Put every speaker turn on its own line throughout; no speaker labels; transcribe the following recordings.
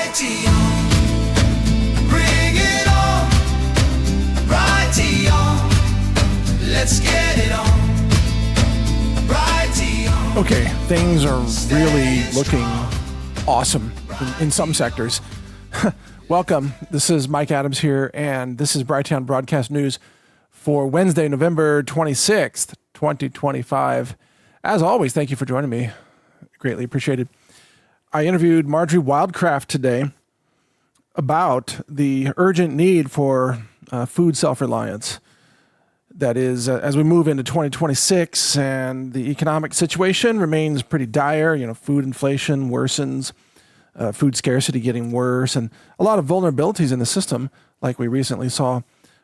Brighteon, bring it on. Brighteon, let's get it on. Brighteon.
Okay, things are really looking awesome in some sectors. Welcome. This is Mike Adams here, and this is Brighteon Broadcast News for Wednesday, November 26th, 2025. As always, thank you for joining me. Greatly appreciated. I interviewed Marjorie Wildcraft today about the urgent need for food self-reliance. That is, as we move into 2026 and the economic situation remains pretty dire, food inflation worsens, food scarcity getting worse, and a lot of vulnerabilities in the system, like we recently saw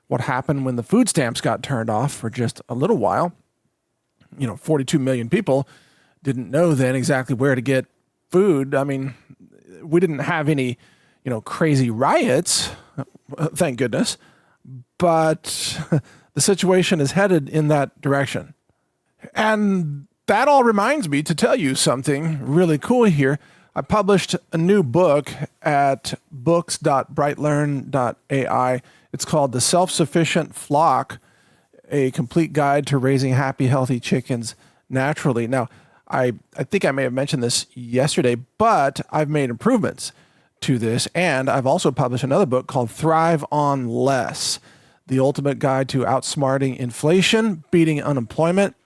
what happened when the food stamps got turned off for just a little while. 42 million people didn't know then exactly where to get food. I mean, we didn't have any, crazy riots, thank goodness, but the situation is headed in that direction. And that all reminds me to tell you something really cool here. I published a new book at books.brightlearn.ai. It's called The Self-Sufficient Flock, a complete guide to raising happy, healthy chickens naturally. Now, I think I may have mentioned this yesterday, but I've made improvements to this. And I've also published another book called Thrive on Less, the ultimate guide to outsmarting inflation, beating unemployment,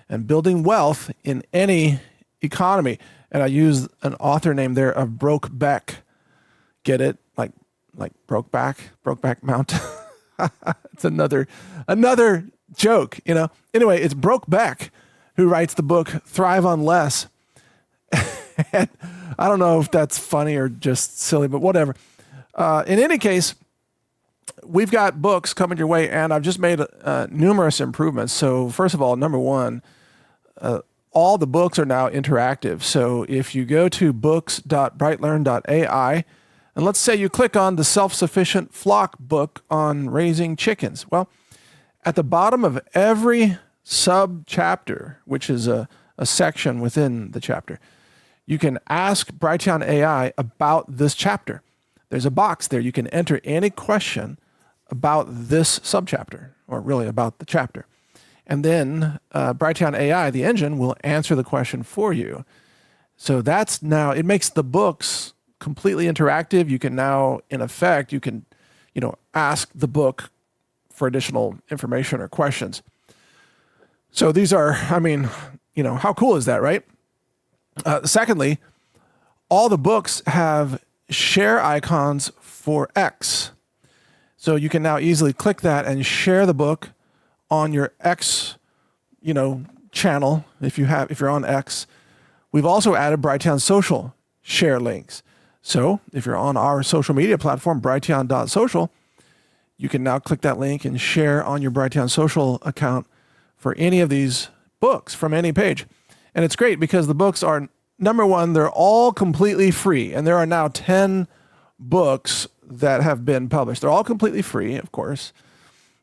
and building wealth in any economy. And I use an author name there of Brokeback. Get it? Like Brokeback Mountain. It's another joke, Anyway, it's Brokeback who writes the book Thrive on Less. And I don't know if that's funny or just silly, but whatever. In any case, we've got books coming your way, and I've just made numerous improvements. So first of all, number one, all the books are now interactive. So if you go to books.brightlearn.ai, and let's say you click on the Self-Sufficient Flock book on raising chickens. Well, at the bottom of every sub-chapter, which is a section within the chapter, you can ask Brighteon AI about this chapter. There's a box there. You can enter any question about this subchapter, or really about the chapter. And then Brighteon AI, the engine, will answer the question for you. So that's now, it makes the books completely interactive. You can now, in effect, ask the book for additional information or questions. So these are, how cool is that, right? Secondly, all the books have share icons for X. So you can now easily click that and share the book on your X, channel if you're on X. We've also added Brighteon Social share links. So if you're on our social media platform, brighteon.social, you can now click that link and share on your Brighteon Social account for any of these books from any page. And it's great because the books are, number one, they're all completely free. And there are now 10 books that have been published. They're all completely free, of course,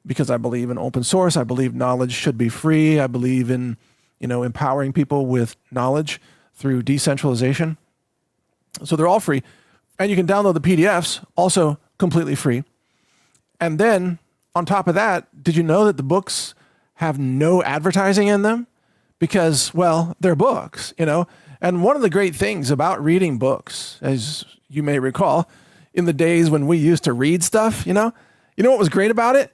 because I believe in open source. I believe knowledge should be free. I believe in, empowering people with knowledge through decentralization. So they're all free. And you can download the PDFs, also completely free. And then on top of that, did you know that the books have no advertising in them? Because, well, they're books, And one of the great things about reading books, as you may recall, in the days when we used to read stuff, you know what was great about it?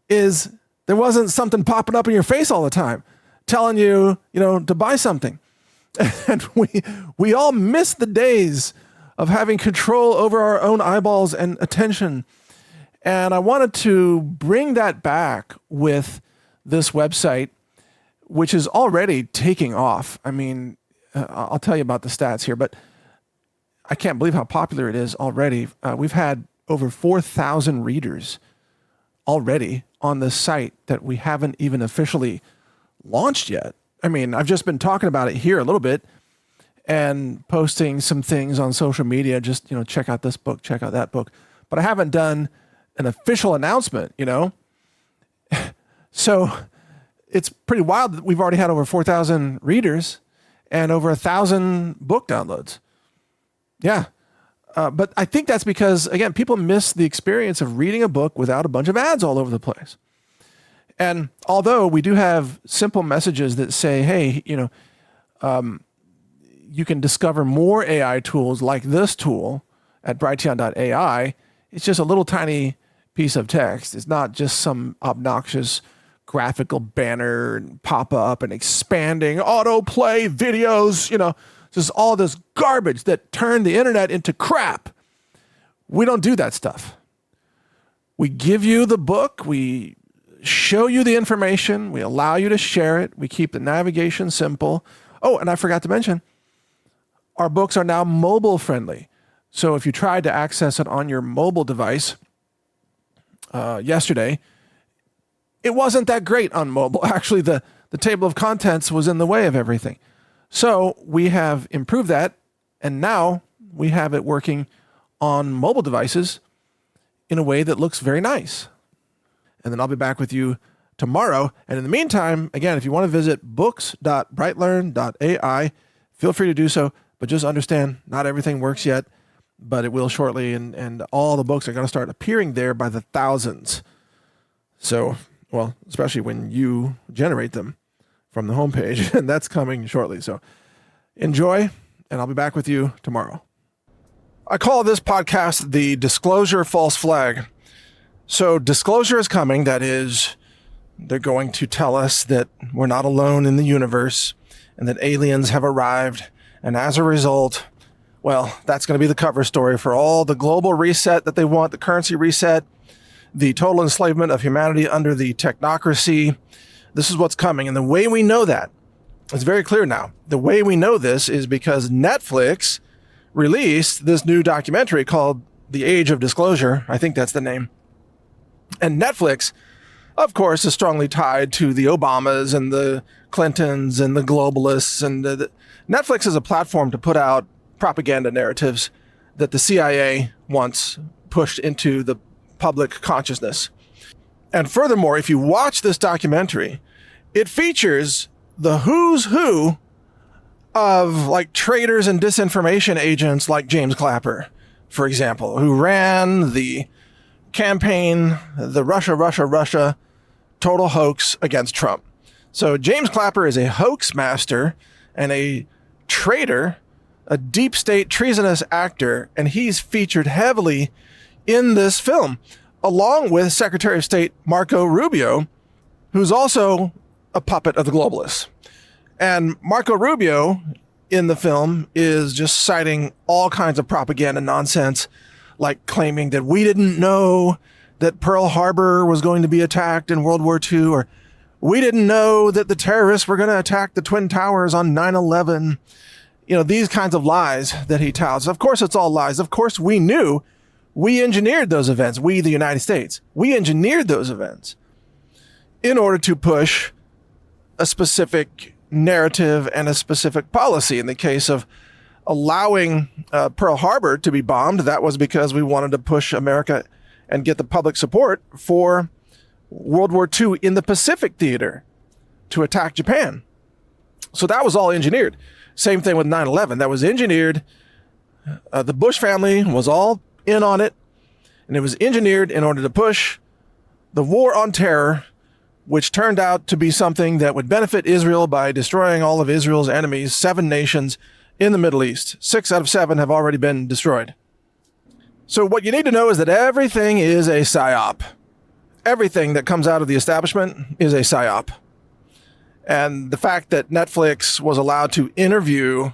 Is there wasn't something popping up in your face all the time telling you, to buy something. And we all miss the days of having control over our own eyeballs and attention. And I wanted to bring that back with this website, which is already taking off. I'll tell you about the stats here, but I can't believe how popular it is already. We've had over 4,000 readers already on this site that we haven't even officially launched yet. I've just been talking about it here a little bit and posting some things on social media, just, check out this book, check out that book. But I haven't done an official announcement, So it's pretty wild that we've already had over 4,000 readers and over 1,000 book downloads. Yeah. But I think that's because, again, people miss the experience of reading a book without a bunch of ads all over the place. And although we do have simple messages that say, hey, you can discover more AI tools like this tool at Brighteon.ai, it's just a little tiny piece of text. It's not just some obnoxious graphical banner and pop-up and expanding autoplay videos, just all this garbage that turned the internet into crap. We don't do that stuff. We give you the book, we show you the information, we allow you to share it, we keep the navigation simple. Oh, and I forgot to mention, our books are now mobile friendly. So if you tried to access it on your mobile device yesterday, it wasn't that great on mobile. Actually, the table of contents was in the way of everything. So we have improved that, and now we have it working on mobile devices in a way that looks very nice. And then I'll be back with you tomorrow. And in the meantime, again, if you want to visit books.brightlearn.ai, feel free to do so. But just understand, not everything works yet, but it will shortly. And all the books are going to start appearing there by the thousands. So, well, especially when you generate them from the homepage, and that's coming shortly. So enjoy, and I'll be back with you tomorrow. I call this podcast the Disclosure False Flag. So disclosure is coming. That is, they're going to tell us that we're not alone in the universe and that aliens have arrived. And as a result, well, that's going to be the cover story for all the global reset that they want, the currency reset, the total enslavement of humanity under the technocracy. This is what's coming. And the way we know that, it's very clear now. The way we know this is because Netflix released this new documentary called The Age of Disclosure. I think that's the name. And Netflix, of course, is strongly tied to the Obamas and the Clintons and the globalists. And Netflix is a platform to put out propaganda narratives that the CIA wants pushed into the public consciousness. And furthermore, if you watch this documentary, it features the who's who of like traitors and disinformation agents like James Clapper, for example, who ran the campaign, the Russia total hoax against Trump. So James Clapper is a hoax master and a traitor, a deep state treasonous actor, and he's featured heavily in this film, along with Secretary of State Marco Rubio, who's also a puppet of the globalists. And Marco Rubio in the film is just citing all kinds of propaganda nonsense, like claiming that we didn't know that Pearl Harbor was going to be attacked in World War II, or we didn't know that the terrorists were going to attack the Twin Towers on 9/11. These kinds of lies that he touts. Of course, it's all lies. Of course, we knew. We engineered those events. We, the United States, we engineered those events in order to push a specific narrative and a specific policy. In the case of allowing Pearl Harbor to be bombed, that was because we wanted to push America and get the public support for World War II in the Pacific theater to attack Japan. So that was all engineered. Same thing with 9/11. That was engineered. The Bush family was all in on it, and it was engineered in order to push the war on terror, which turned out to be something that would benefit Israel by destroying all of Israel's enemies, 7 nations in the Middle East. 6 out of 7 have already been destroyed. So what you need to know is that everything is a psyop. Everything that comes out of the establishment is a psyop. And the fact that Netflix was allowed to interview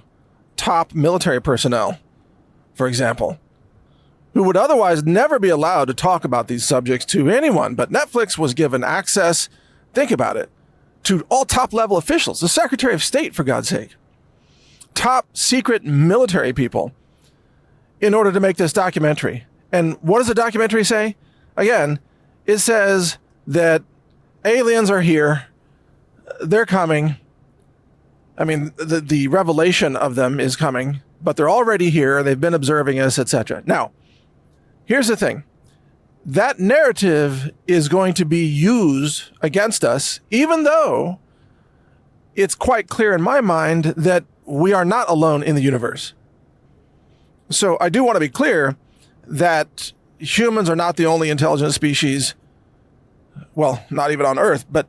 top military personnel, for example, who would otherwise never be allowed to talk about these subjects to anyone, but Netflix was given access, think about it, to all top-level officials, the Secretary of State, for God's sake, top secret military people, in order to make this documentary. And what does the documentary say? Again, it says that aliens are here, they're coming. I mean, the revelation of them is coming, but they're already here, they've been observing us, etc. Now, here's the thing. That narrative is going to be used against us, even though it's quite clear in my mind that we are not alone in the universe. So I do want to be clear that humans are not the only intelligent species, well, not even on Earth, but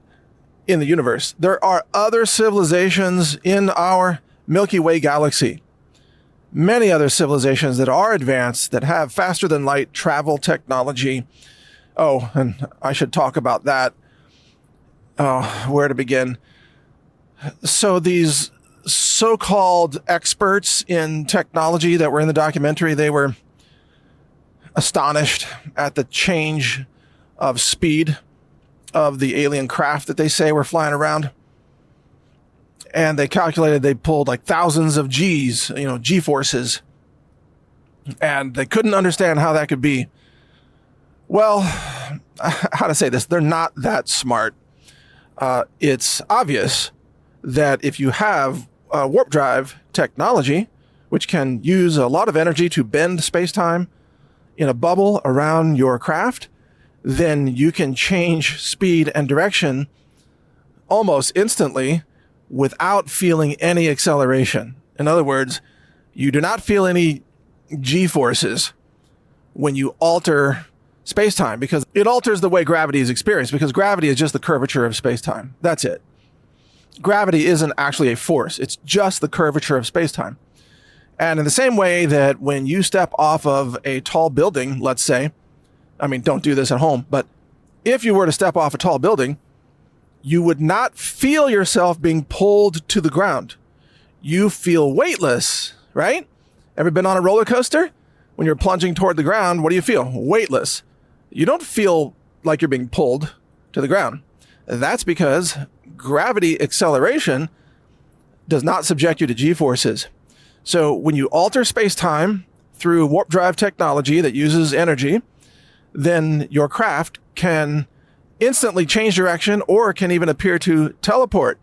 in the universe. There are other civilizations in our Milky Way galaxy. Many other civilizations that are advanced, that have faster than light travel technology. Oh, and I should talk about that. Oh, where to begin? So these so-called experts in technology that were in the documentary, they were astonished at the change of speed of the alien craft that they say were flying around. And they calculated they pulled like thousands of G's, G-forces. And they couldn't understand how that could be. Well, how to say this? They're not that smart. It's obvious that if you have warp drive technology, which can use a lot of energy to bend space-time in a bubble around your craft, then you can change speed and direction almost instantly without feeling any acceleration. In other words, you do not feel any G-forces when you alter space-time, because it alters the way gravity is experienced, because gravity is just the curvature of space-time. That's it. Gravity isn't actually a force. It's just the curvature of space-time. And in the same way that when you step off of a tall building, let's say, I mean, don't do this at home, but if you were to step off a tall building, you would not feel yourself being pulled to the ground. You feel weightless, right? Ever been on a roller coaster? When you're plunging toward the ground, what do you feel? Weightless. You don't feel like you're being pulled to the ground. That's because gravity acceleration does not subject you to G-forces. So when you alter space-time through warp drive technology that uses energy, then your craft can instantly change direction or can even appear to teleport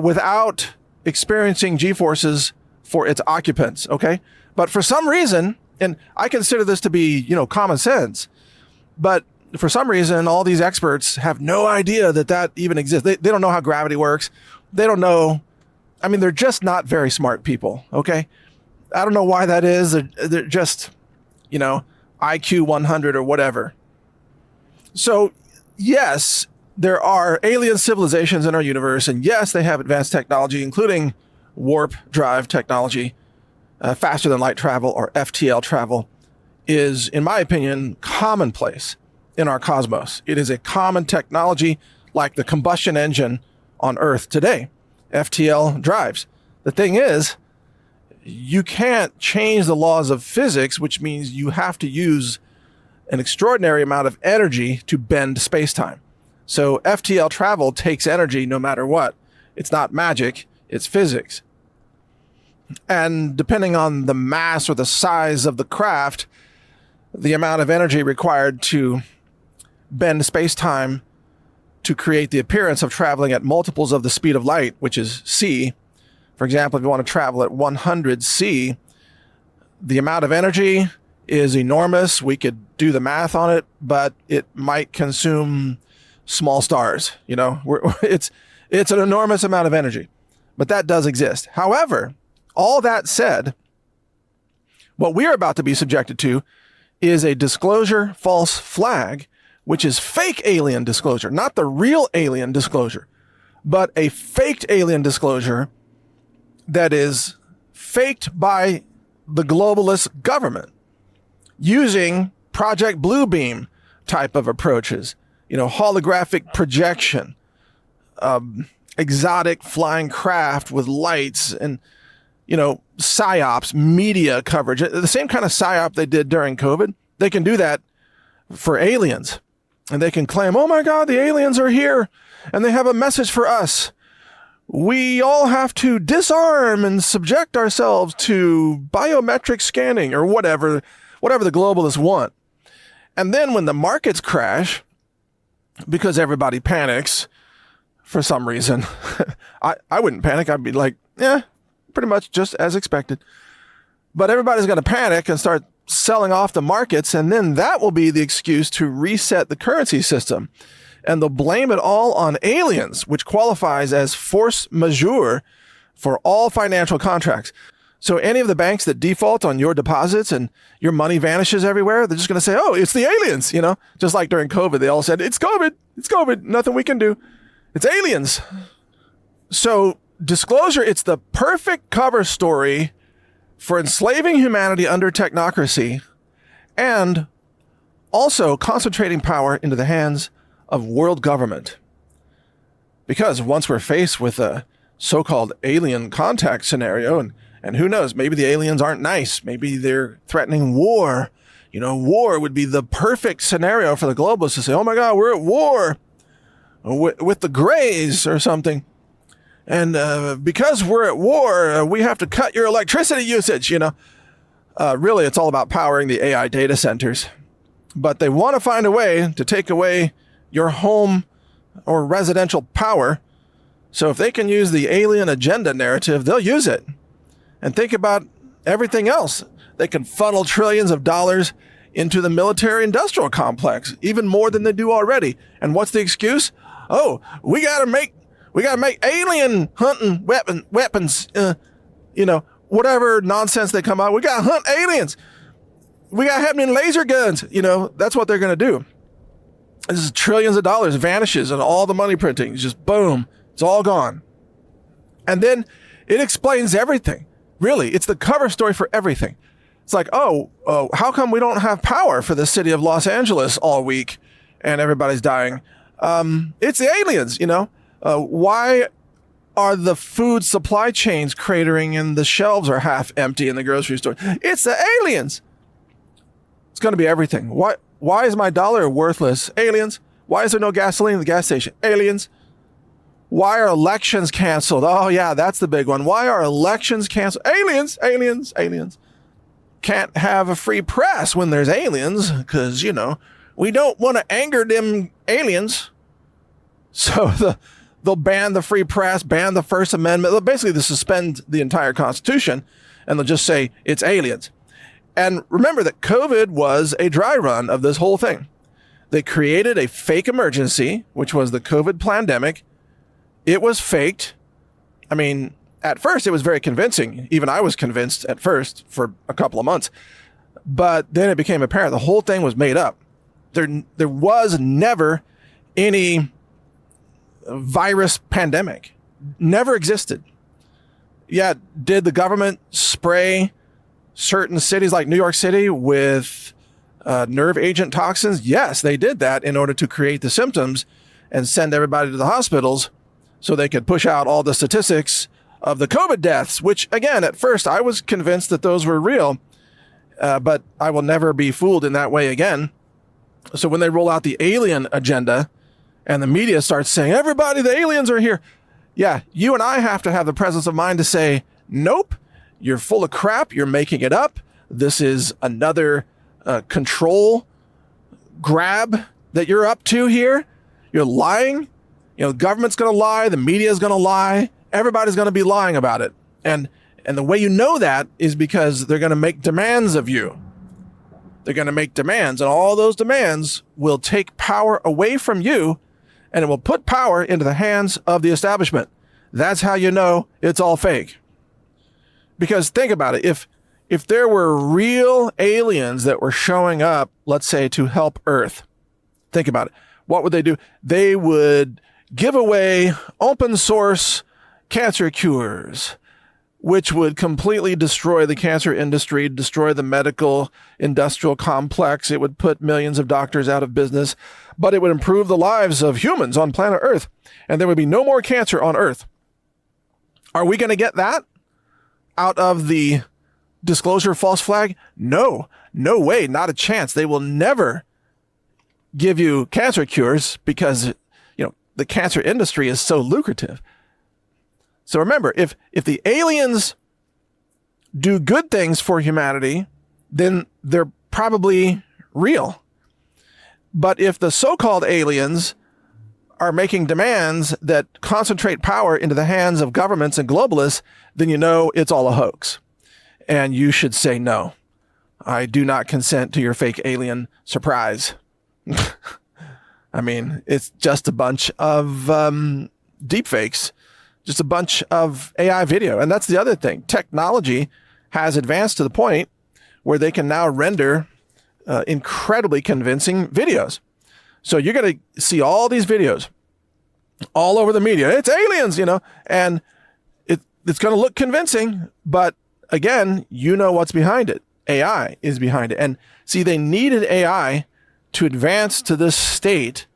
without experiencing G-forces for its occupants, okay? But for some reason, and I consider this to be, common sense, but for some reason, all these experts have no idea that that even exists. They don't know how gravity works. They don't know. I mean, they're just not very smart people, okay? I don't know why that is. They're just, IQ 100 or whatever. So, yes, there are alien civilizations in our universe, and yes, they have advanced technology, including warp drive technology. Faster than light travel, or FTL travel, is, in my opinion, commonplace in our cosmos. It is a common technology like the combustion engine on Earth today. FTL drives. The thing is, you can't change the laws of physics, which means you have to use an extraordinary amount of energy to bend space-time. So FTL travel takes energy no matter what. It's not magic, it's physics. And depending on the mass or the size of the craft, the amount of energy required to bend space-time to create the appearance of traveling at multiples of the speed of light, which is c. For example, if you want to travel at 100 c, the amount of energy is enormous. We could do the math on it, but it might consume small stars. It's an enormous amount of energy, but that does exist. However, all that said, what we're about to be subjected to is a disclosure false flag, which is fake alien disclosure, not the real alien disclosure, but a faked alien disclosure that is faked by the globalist government using Project Bluebeam type of approaches, holographic projection, exotic flying craft with lights and psyops, media coverage, the same kind of psyop they did during COVID. They can do that for aliens, and they can claim, oh my God, the aliens are here and they have a message for us. We all have to disarm and subject ourselves to biometric scanning or whatever the globalists want. And then when the markets crash, because everybody panics for some reason, I wouldn't panic. I'd be like, yeah, pretty much just as expected. But everybody's going to panic and start selling off the markets, and then that will be the excuse to reset the currency system. And they'll blame it all on aliens, which qualifies as force majeure for all financial contracts. So any of the banks that default on your deposits and your money vanishes everywhere, they're just going to say, oh, it's the aliens, just like during COVID, they all said, it's COVID, nothing we can do. It's aliens. So disclosure, it's the perfect cover story for enslaving humanity under technocracy and also concentrating power into the hands of world government. Because once we're faced with a so-called alien contact scenario, and who knows, maybe the aliens aren't nice. Maybe they're threatening war. War would be the perfect scenario for the globalists to say, oh my God, we're at war with the Greys or something. And because we're at war, we have to cut your electricity usage, Really, it's all about powering the AI data centers. But they want to find a way to take away your home or residential power. So if they can use the alien agenda narrative, they'll use it. And think about everything else. They can funnel trillions of dollars into the military industrial complex, even more than they do already. And what's the excuse? Oh, we gotta make alien hunting weapons, whatever nonsense they come out. We gotta hunt aliens. We gotta have them in laser guns. That's what they're gonna do. This is trillions of dollars vanishes and all the money printing is just boom. It's all gone. And then it explains everything. Really, it's the cover story for everything. It's like, how come we don't have power for the city of Los Angeles all week and everybody's dying? It's the aliens, Why are the food supply chains cratering and the shelves are half empty in the grocery store? It's the aliens. It's going to be everything. Why is my dollar worthless? Aliens. Why is there no gasoline at the gas station? Aliens. Why are elections canceled? Oh, yeah, that's the big one. Why are elections canceled? Aliens, aliens, aliens. Can't have a free press when there's aliens because, we don't want to anger them aliens. So they'll ban the free press, ban the First Amendment. They'll basically suspend the entire Constitution, and they'll just say it's aliens. And remember that COVID was a dry run of this whole thing. They created a fake emergency, which was the COVID pandemic. It was faked. I mean, at first it was very convincing. Even I was convinced at first for a couple of months. But then it became apparent the whole thing was made up. There was never any virus pandemic. Never existed. Yeah, did the government spray certain cities like New York City with nerve agent toxins? Yes, they did that in order to create the symptoms and send everybody to the hospitals so they could push out all the statistics of the COVID deaths, which, again, at first I was convinced that those were real, but I will never be fooled in that way again. So when they roll out the alien agenda and the media starts saying, everybody, the aliens are here. Yeah, you and I have to have the presence of mind to say, nope, you're full of crap. You're making it up. This is another control grab that you're up to here. You're lying. The government's going to lie. The media is going to lie. Everybody's going to be lying about it. And the way you know that is because they're going to make demands of you. They're going to make demands, and all those demands will take power away from you, and it will put power into the hands of the establishment. That's how you know it's all fake. Because think about it. If there were real aliens that were showing up, let's say, to help Earth, think about it. What would they do? They would give away open source cancer cures, which would completely destroy the cancer industry, destroy the medical industrial complex. It would put millions of doctors out of business, but it would improve the lives of humans on planet Earth, and there would be no more cancer on Earth. Are we going to get that out of the disclosure false flag? No way, not a chance. They will never give you cancer cures because, the cancer industry is so lucrative. So remember, if the aliens do good things for humanity, then they're probably real. But if the so-called aliens are making demands that concentrate power into the hands of governments and globalists, then it's all a hoax. And you should say, no, I do not consent to your fake alien surprise. I mean, it's just a bunch of deep fakes, just a bunch of AI video. And that's the other thing. Technology has advanced to the point where they can now render incredibly convincing videos. So you're going to see all these videos all over the media. It's aliens, and it's going to look convincing, but again, what's behind it. AI is behind it. And see, they needed AI to advance to this state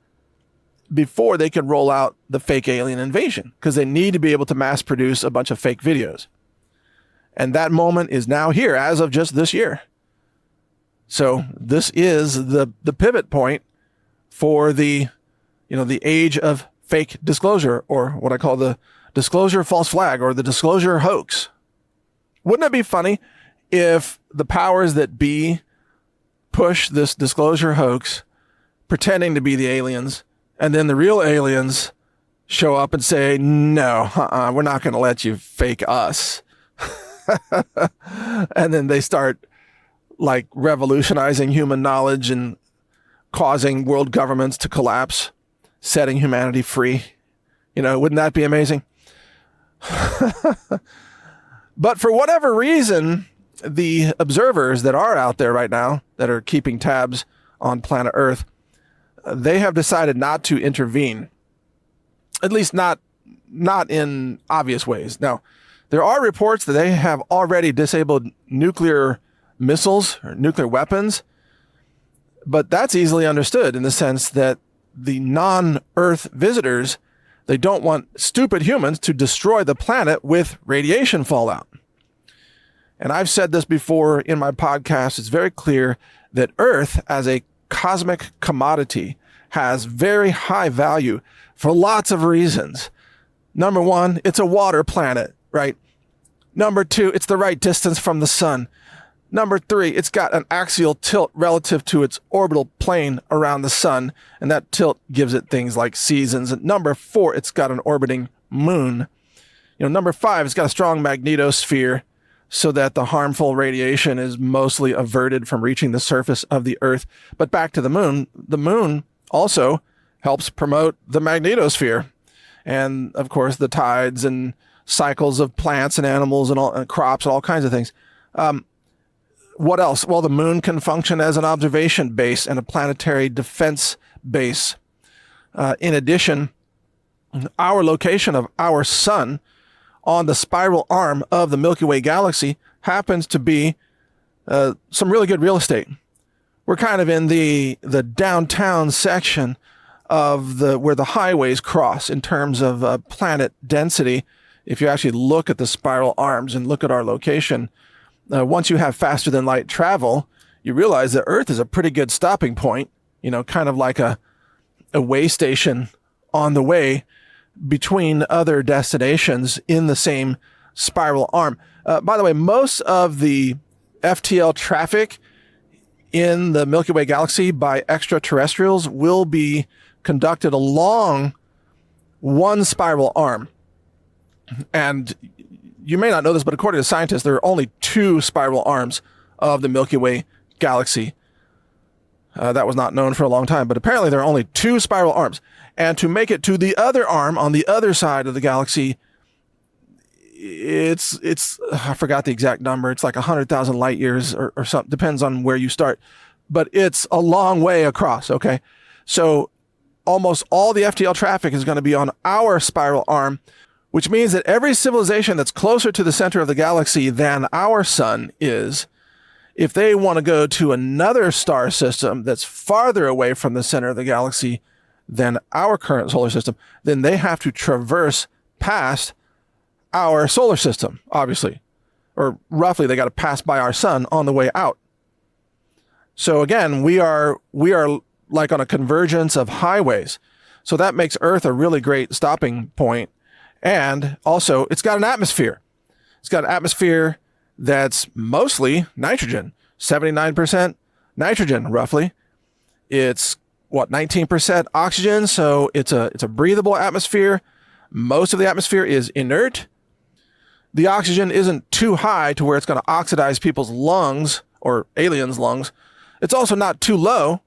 before they could roll out the fake alien invasion, because they need to be able to mass produce a bunch of fake videos. And that moment is now here as of just this year. So this is the pivot point for the age of fake disclosure, or what I call the disclosure false flag, or the disclosure hoax. Wouldn't it be funny if the powers that be push this disclosure hoax, pretending to be the aliens, and then the real aliens show up and say, no, we're not going to let you fake us. And then they start like revolutionizing human knowledge and causing world governments to collapse, setting humanity free. Wouldn't that be amazing? But for whatever reason, the observers that are out there right now that are keeping tabs on planet Earth, they have decided not to intervene, at least not in obvious ways. Now, there are reports that they have already disabled nuclear missiles or nuclear weapons, but that's easily understood in the sense that the non-Earth visitors, they don't want stupid humans to destroy the planet with radiation fallout. And I've said this before in my podcast. It's very clear that Earth as a cosmic commodity has very high value for lots of reasons. Number one, it's a water planet, right? Number two, it's the right distance from the sun. Number three, it's got an axial tilt relative to its orbital plane around the sun, and that tilt gives it things like seasons. And number four, it's got an orbiting moon. Number five, it's got a strong magnetosphere so that the harmful radiation is mostly averted from reaching the surface of the Earth. But back to the moon also helps promote the magnetosphere. And of course, the tides and cycles of plants and animals and crops and all kinds of things. What else? Well, the moon can function as an observation base and a planetary defense base. In addition, our location of our sun on the spiral arm of the Milky Way galaxy happens to be some really good real estate. We're kind of in the downtown section of where the highways cross in terms of planet density. If you actually look at the spiral arms and look at our location, once you have faster than light travel, you realize that Earth is a pretty good stopping point, kind of like a way station on the way between other destinations in the same spiral arm. By the way, most of the FTL traffic in the Milky Way galaxy by extraterrestrials will be conducted along one spiral arm. And you may not know this, but according to scientists, there are only two spiral arms of the Milky Way galaxy. That was not known for a long time, but apparently there are only two spiral arms. And to make it to the other arm on the other side of the galaxy, it's I forgot the exact number. It's like 100,000 light years or something. Depends on where you start. But it's a long way across, okay? So almost all the FTL traffic is going to be on our spiral arm, which means that every civilization that's closer to the center of the galaxy than our sun is, if they want to go to another star system that's farther away from the center of the galaxy than our current solar system, then they have to traverse past our solar system, obviously. Or roughly, they got to pass by our sun on the way out. So again, we are like on a convergence of highways. So that makes Earth a really great stopping point. And also, it's got an atmosphere. It's got an atmosphere that's mostly nitrogen, 79% nitrogen, roughly. It's 19% oxygen, so it's a breathable atmosphere. Most of the atmosphere is inert. The oxygen isn't too high to where it's going to oxidize people's lungs or aliens' lungs. It's also not too low.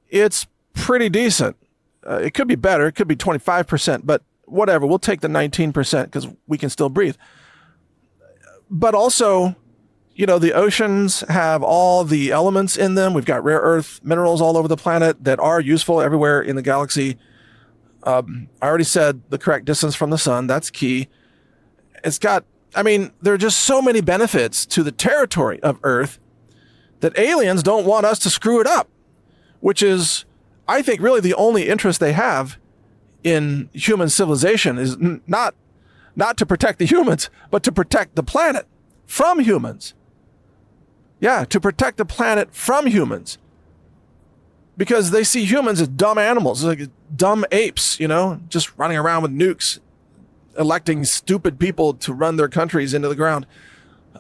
It's pretty decent. It could be better. It could be 25%, but whatever. We'll take the 19% because we can still breathe. But also, the oceans have all the elements in them. We've got rare earth minerals all over the planet that are useful everywhere in the galaxy. I already said the correct distance from the sun. That's key. There are just so many benefits to the territory of Earth that aliens don't want us to screw it up, which is, I think, really the only interest they have in human civilization is not to protect the humans, but to protect the planet from humans. Yeah, to protect the planet from humans. Because they see humans as dumb animals, like dumb apes, just running around with nukes, electing stupid people to run their countries into the ground.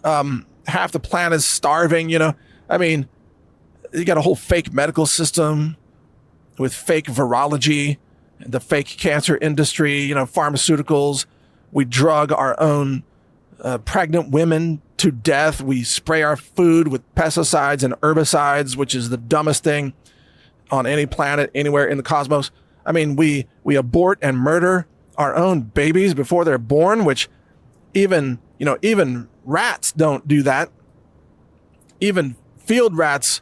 Half the planet is starving, you got a whole fake medical system with fake virology, the fake cancer industry, pharmaceuticals. We drug our own pregnant women to death. We spray our food with pesticides and herbicides, which is the dumbest thing on any planet, anywhere in the cosmos. We abort and murder our own babies before they're born, which even rats don't do that. Even field rats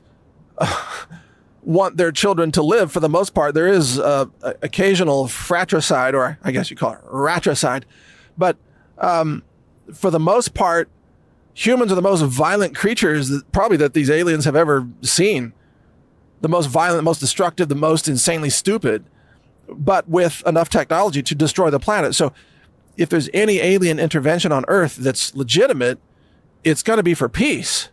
want their children to live for the most part. There is occasional fratricide, or I guess you call it ratricide. But for the most part, humans are the most violent creatures that these aliens have ever seen. The most violent, the most destructive, the most insanely stupid, but with enough technology to destroy the planet. So if there's any alien intervention on Earth that's legitimate, it's going to be for peace,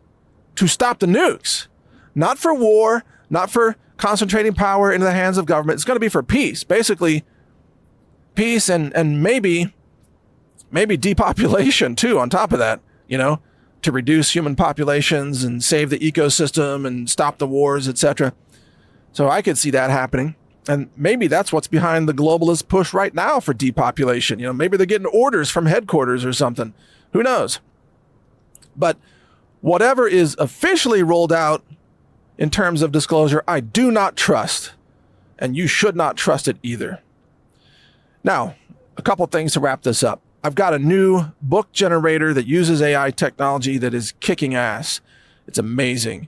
to stop the nukes, not for war, not for concentrating power into the hands of government. It's going to be for peace, basically peace and maybe depopulation too, on top of that, to reduce human populations and save the ecosystem and stop the wars, etc. So I could see that happening. And maybe that's what's behind the globalist push right now for depopulation. Maybe they're getting orders from headquarters or something. Who knows? But whatever is officially rolled out in terms of disclosure, I do not trust. And you should not trust it either. Now, a couple things to wrap this up. I've got a new book generator that uses AI technology that is kicking ass. It's amazing.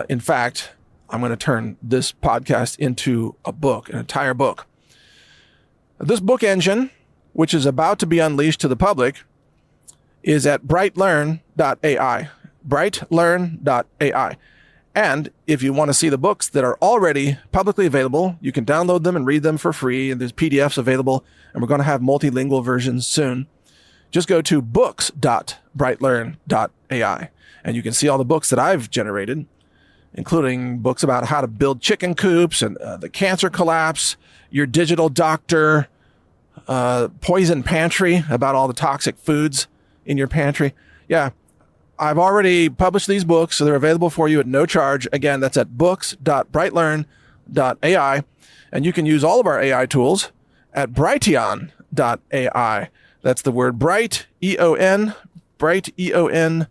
In fact, I'm going to turn this podcast into a book, an entire book. This book engine, which is about to be unleashed to the public, is at brightlearn.ai. Brightlearn.ai. And if you want to see the books that are already publicly available, you can download them and read them for free. And there's PDFs available. And we're going to have multilingual versions soon. Just go to books.brightlearn.ai. And you can see all the books that I've generated, including books about how to build chicken coops and the cancer collapse, your digital doctor, poison pantry, about all the toxic foods in your pantry. Yeah. I've already published these books, so they're available for you at no charge. Again, that's at books.brightlearn.ai. And you can use all of our AI tools at Brighteon.ai. That's the word bright, E-O-N, bright, E-O-N.ai.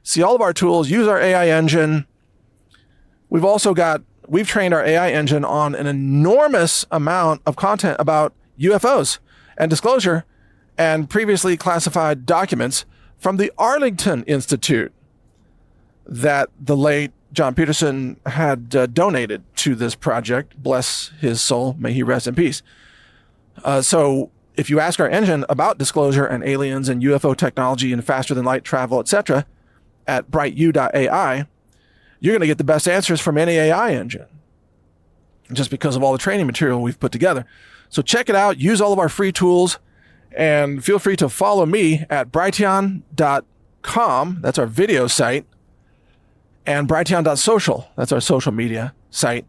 See all of our tools, use our AI engine. We've trained our AI engine on an enormous amount of content about UFOs and disclosure and previously classified documents from the Arlington Institute that the late John Peterson had donated to this project. Bless his soul. May he rest in peace. So if you ask our engine about disclosure and aliens and UFO technology and faster than light travel, etc., at brightu.ai, you're going to get the best answers from any AI engine, just because of all the training material we've put together. So check it out. Use all of our free tools. And feel free to follow me at brighteon.com. That's our video site. And brighteon.social. That's our social media site.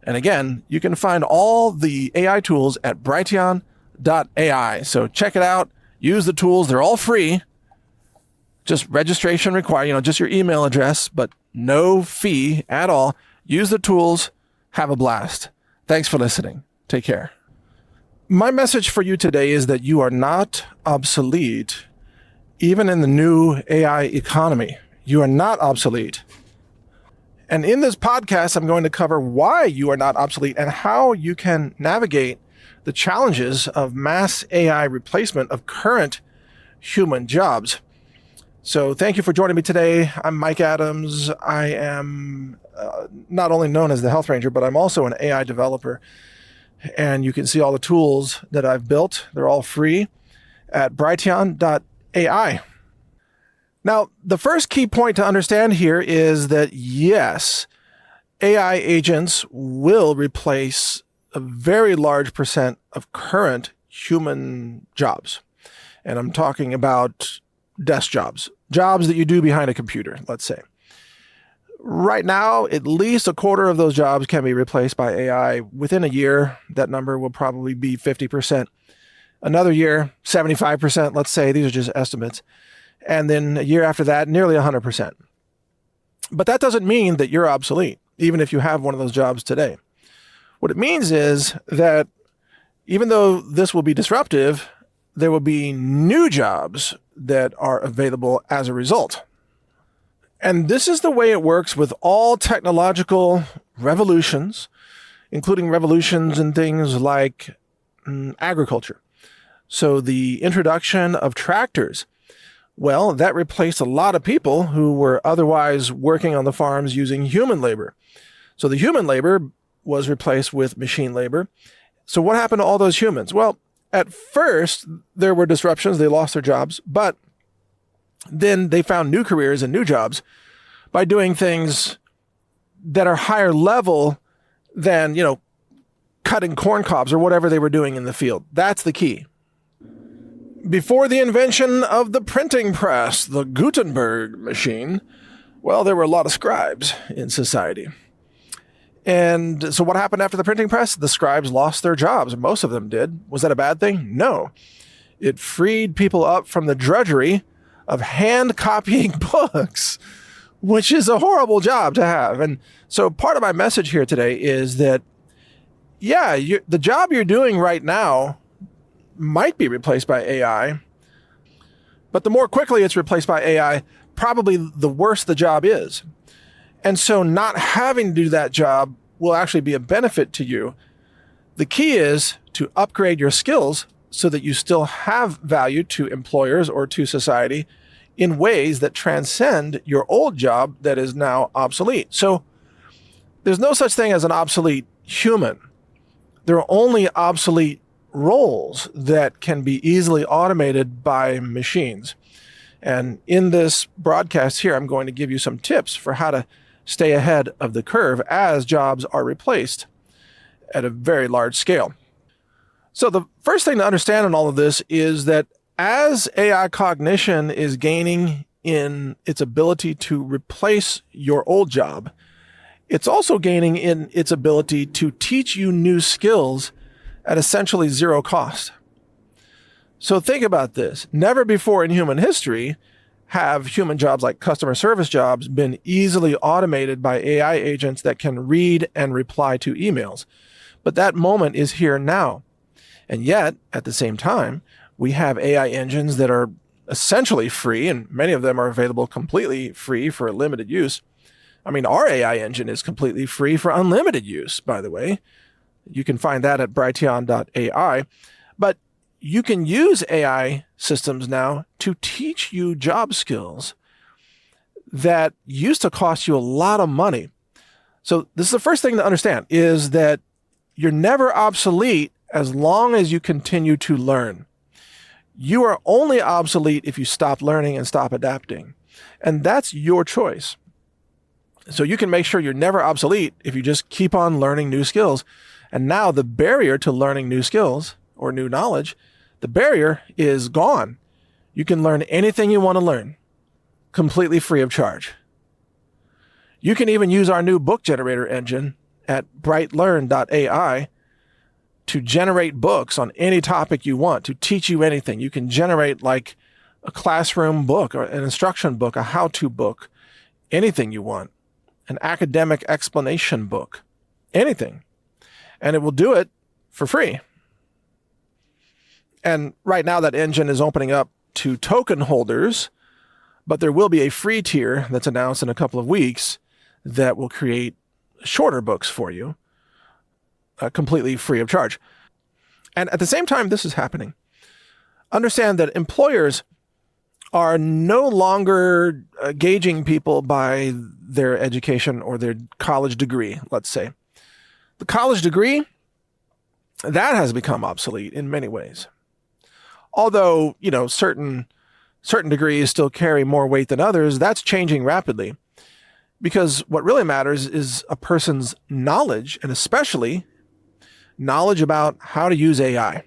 And again, you can find all the AI tools at brighteon.ai. So check it out. Use the tools. They're all free. Just registration required, just your email address, but no fee at all. Use the tools. Have a blast. Thanks for listening. Take care. My message for you today is that you are not obsolete, even in the new AI economy. You are not obsolete. And in this podcast, I'm going to cover why you are not obsolete and how you can navigate the challenges of mass AI replacement of current human jobs. So thank you for joining me today. I'm Mike Adams. I am not only known as the Health Ranger, but I'm also an AI developer. And you can see all the tools that I've built. They're all free at Brighteon.ai. Now, the first key point to understand here is that yes, AI agents will replace a very large percent of current human jobs. And I'm talking about desk jobs that you do behind a computer, let's say. Right now, at least a quarter of those jobs can be replaced by AI. Within a year, that number will probably be 50%. Another year, 75%, let's say. These are just estimates. And then a year after that, nearly 100%. But that doesn't mean that you're obsolete, even if you have one of those jobs today. What it means is that even though this will be disruptive, there will be new jobs that are available as a result. And this is the way it works with all technological revolutions, including revolutions in things like agriculture. So the introduction of tractors, well, that replaced a lot of people who were otherwise working on the farms using human labor. So the human labor was replaced with machine labor. So what happened to all those humans? Well, at first, there were disruptions. They lost their jobs, but then they found new careers and new jobs by doing things that are higher level than, cutting corn cobs or whatever they were doing in the field. That's the key. Before the invention of the printing press, the Gutenberg machine, well, there were a lot of scribes in society. And so what happened after the printing press? The scribes lost their jobs. Most of them did. Was that a bad thing? No. It freed people up from the drudgery of hand copying books, which is a horrible job to have. And so part of my message here today is that, the job you're doing right now might be replaced by AI, but the more quickly it's replaced by AI, probably the worse the job is. And so not having to do that job will actually be a benefit to you. The key is to upgrade your skills so that you still have value to employers or to society in ways that transcend your old job that is now obsolete. So there's no such thing as an obsolete human. There are only obsolete roles that can be easily automated by machines. And in this broadcast here, I'm going to give you some tips for how to stay ahead of the curve as jobs are replaced at a very large scale. So the first thing to understand in all of this is that as AI cognition is gaining in its ability to replace your old job, it's also gaining in its ability to teach you new skills at essentially zero cost. So think about this. Never before in human history have human jobs like customer service jobs been easily automated by AI agents that can read and reply to emails. But that moment is here now. And yet, at the same time, we have AI engines that are essentially free, and many of them are available completely free for limited use. I mean, our AI engine is completely free for unlimited use, by the way. You can find that at Brighteon.ai. But you can use AI systems now to teach you job skills that used to cost you a lot of money. So this is the first thing to understand, is that you're never obsolete as long as you continue to learn. You are only obsolete if you stop learning and stop adapting. And that's your choice. So you can make sure you're never obsolete if you just keep on learning new skills. And now the barrier to learning new skills or new knowledge, the barrier is gone. You can learn anything you want to learn, completely free of charge. You can even use our new book generator engine at brightlearn.ai to generate books on any topic you want, to teach you anything. You can generate like a classroom book or an instruction book, a how-to book, anything you want, an academic explanation book, anything. And it will do it for free. And right now that engine is opening up to token holders, but there will be a free tier that's announced in a couple of weeks that will create shorter books for you, completely free of charge. And at the same time this is happening, understand that employers are no longer gauging people by their education or their college degree, let's say. The college degree, that has become obsolete in many ways. Although, certain degrees still carry more weight than others, that's changing rapidly. Because what really matters is a person's knowledge, and especially knowledge about how to use AI.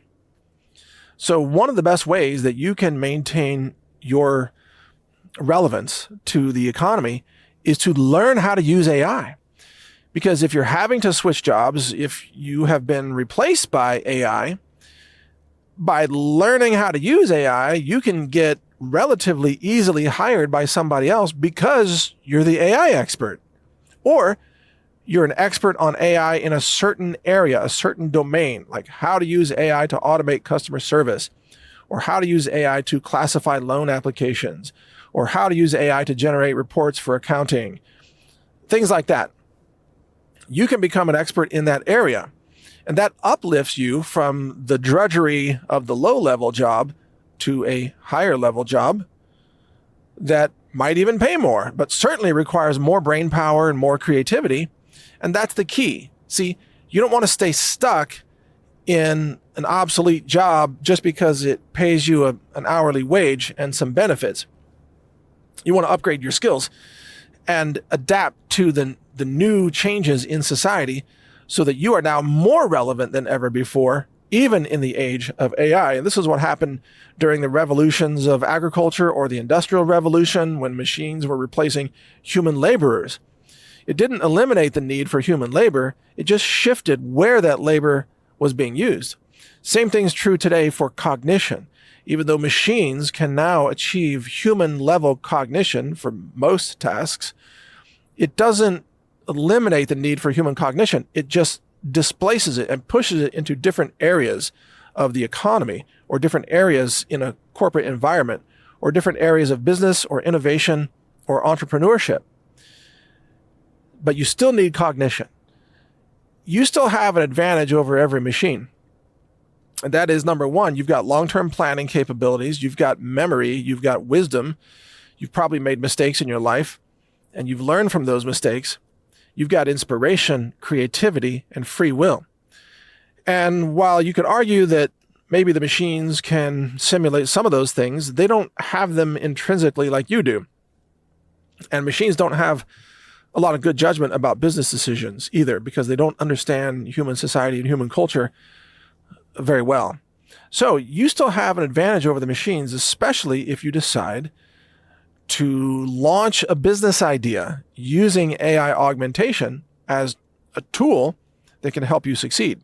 So one of the best ways that you can maintain your relevance to the economy is to learn how to use AI. Because if you're having to switch jobs, if you have been replaced by AI, by learning how to use AI, you can get relatively easily hired by somebody else because you're the AI expert. Or you're an expert on AI in a certain area, a certain domain, like how to use AI to automate customer service, or how to use AI to classify loan applications, or how to use AI to generate reports for accounting, things like that. You can become an expert in that area, and that uplifts you from the drudgery of the low-level job to a higher-level job that might even pay more, but certainly requires more brain power and more creativity, and that's the key. See, you don't want to stay stuck in an obsolete job just because it pays you an hourly wage and some benefits. You want to upgrade your skills and adapt to the new changes in society so that you are now more relevant than ever before, even in the age of AI. And this is what happened during the revolutions of agriculture or the Industrial Revolution, when machines were replacing human laborers. It didn't eliminate the need for human labor. It just shifted where that labor was being used. Same thing's true today for cognition. Even though machines can now achieve human-level cognition for most tasks, it doesn't eliminate the need for human cognition. It just displaces it and pushes it into different areas of the economy, or different areas in a corporate environment, or different areas of business or innovation or entrepreneurship. But you still need cognition. You still have an advantage over every machine. And that is, number one, you've got long-term planning capabilities, you've got memory, you've got wisdom, you've probably made mistakes in your life, and you've learned from those mistakes. You've got inspiration, creativity, and free will. And while you could argue that maybe the machines can simulate some of those things, they don't have them intrinsically like you do. And machines don't have a lot of good judgment about business decisions either, because they don't understand human society and human culture very well. So you still have an advantage over the machines, especially if you decide to launch a business idea using AI augmentation as a tool that can help you succeed.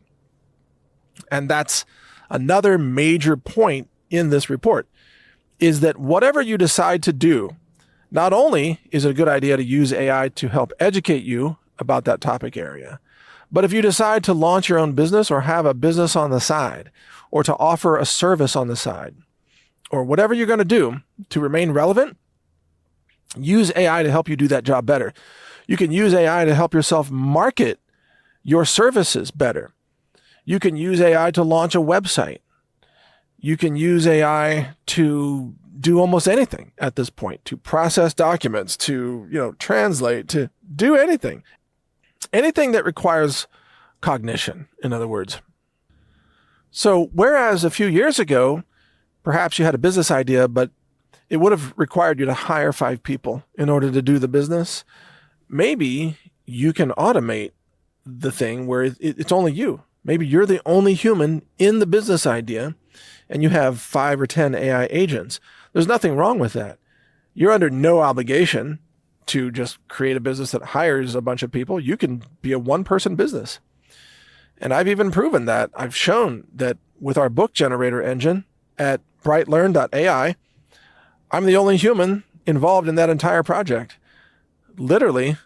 And that's another major point in this report, is that whatever you decide to do, not only is it a good idea to use AI to help educate you about that topic area, but if you decide to launch your own business, or have a business on the side, or to offer a service on the side, or whatever you're going to do to remain relevant, use AI to help you do that job better. You can use AI to help yourself market your services better. You can use AI to launch a website. You can use AI to do almost anything at this point, to process documents, to, translate, to do anything. Anything that requires cognition, in other words. So whereas a few years ago, perhaps you had a business idea, but it would have required you to hire 5 people in order to do the business, maybe you can automate the thing where it's only you. Maybe you're the only human in the business idea, and you have 5 or 10 AI agents. There's nothing wrong with that. You're under no obligation to just create a business that hires a bunch of people. You can be a one-person business. And I've even proven that. I've shown that with our book generator engine at brightlearn.ai, I'm the only human involved in that entire project. Literally,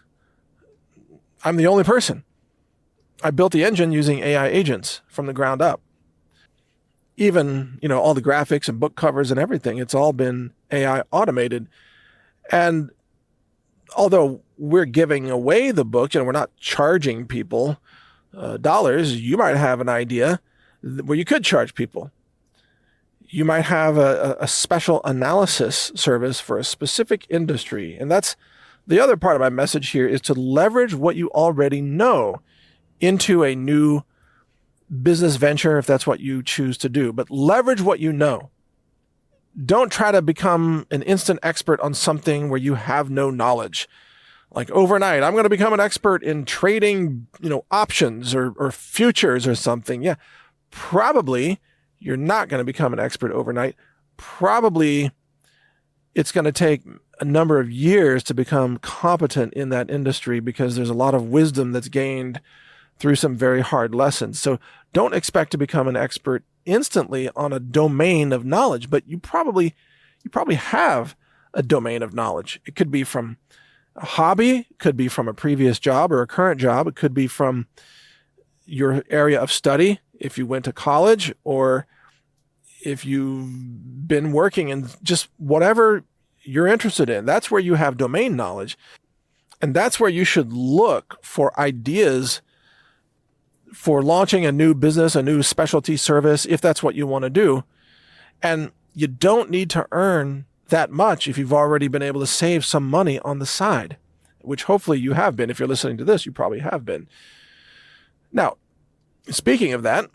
I'm the only person. I built the engine using AI agents from the ground up. Even, all the graphics and book covers and everything, it's all been AI automated. And although we're giving away the book, we're not charging people dollars, you might have an idea where you could charge people. You might have a special analysis service for a specific industry. And that's the other part of my message here, is to leverage what you already know into a new business venture, if that's what you choose to do. But leverage what you know. Don't try to become an instant expert on something where you have no knowledge. Like overnight, I'm going to become an expert in trading, options or futures or something. Yeah, probably you're not going to become an expert overnight. Probably it's going to take a number of years to become competent in that industry, because there's a lot of wisdom that's gained through some very hard lessons. So don't expect to become an expert instantly on a domain of knowledge, but you probably have a domain of knowledge. It could be from a hobby, it could be from a previous job or a current job, it could be from your area of study if you went to college, or if you've been working in just whatever you're interested in. That's where you have domain knowledge. And that's where you should look for ideas for launching a new business, a new specialty service, if that's what you want to do. And you don't need to earn that much if you've already been able to save some money on the side, which hopefully you have been. If you're listening to this, you probably have been. Now, speaking of that,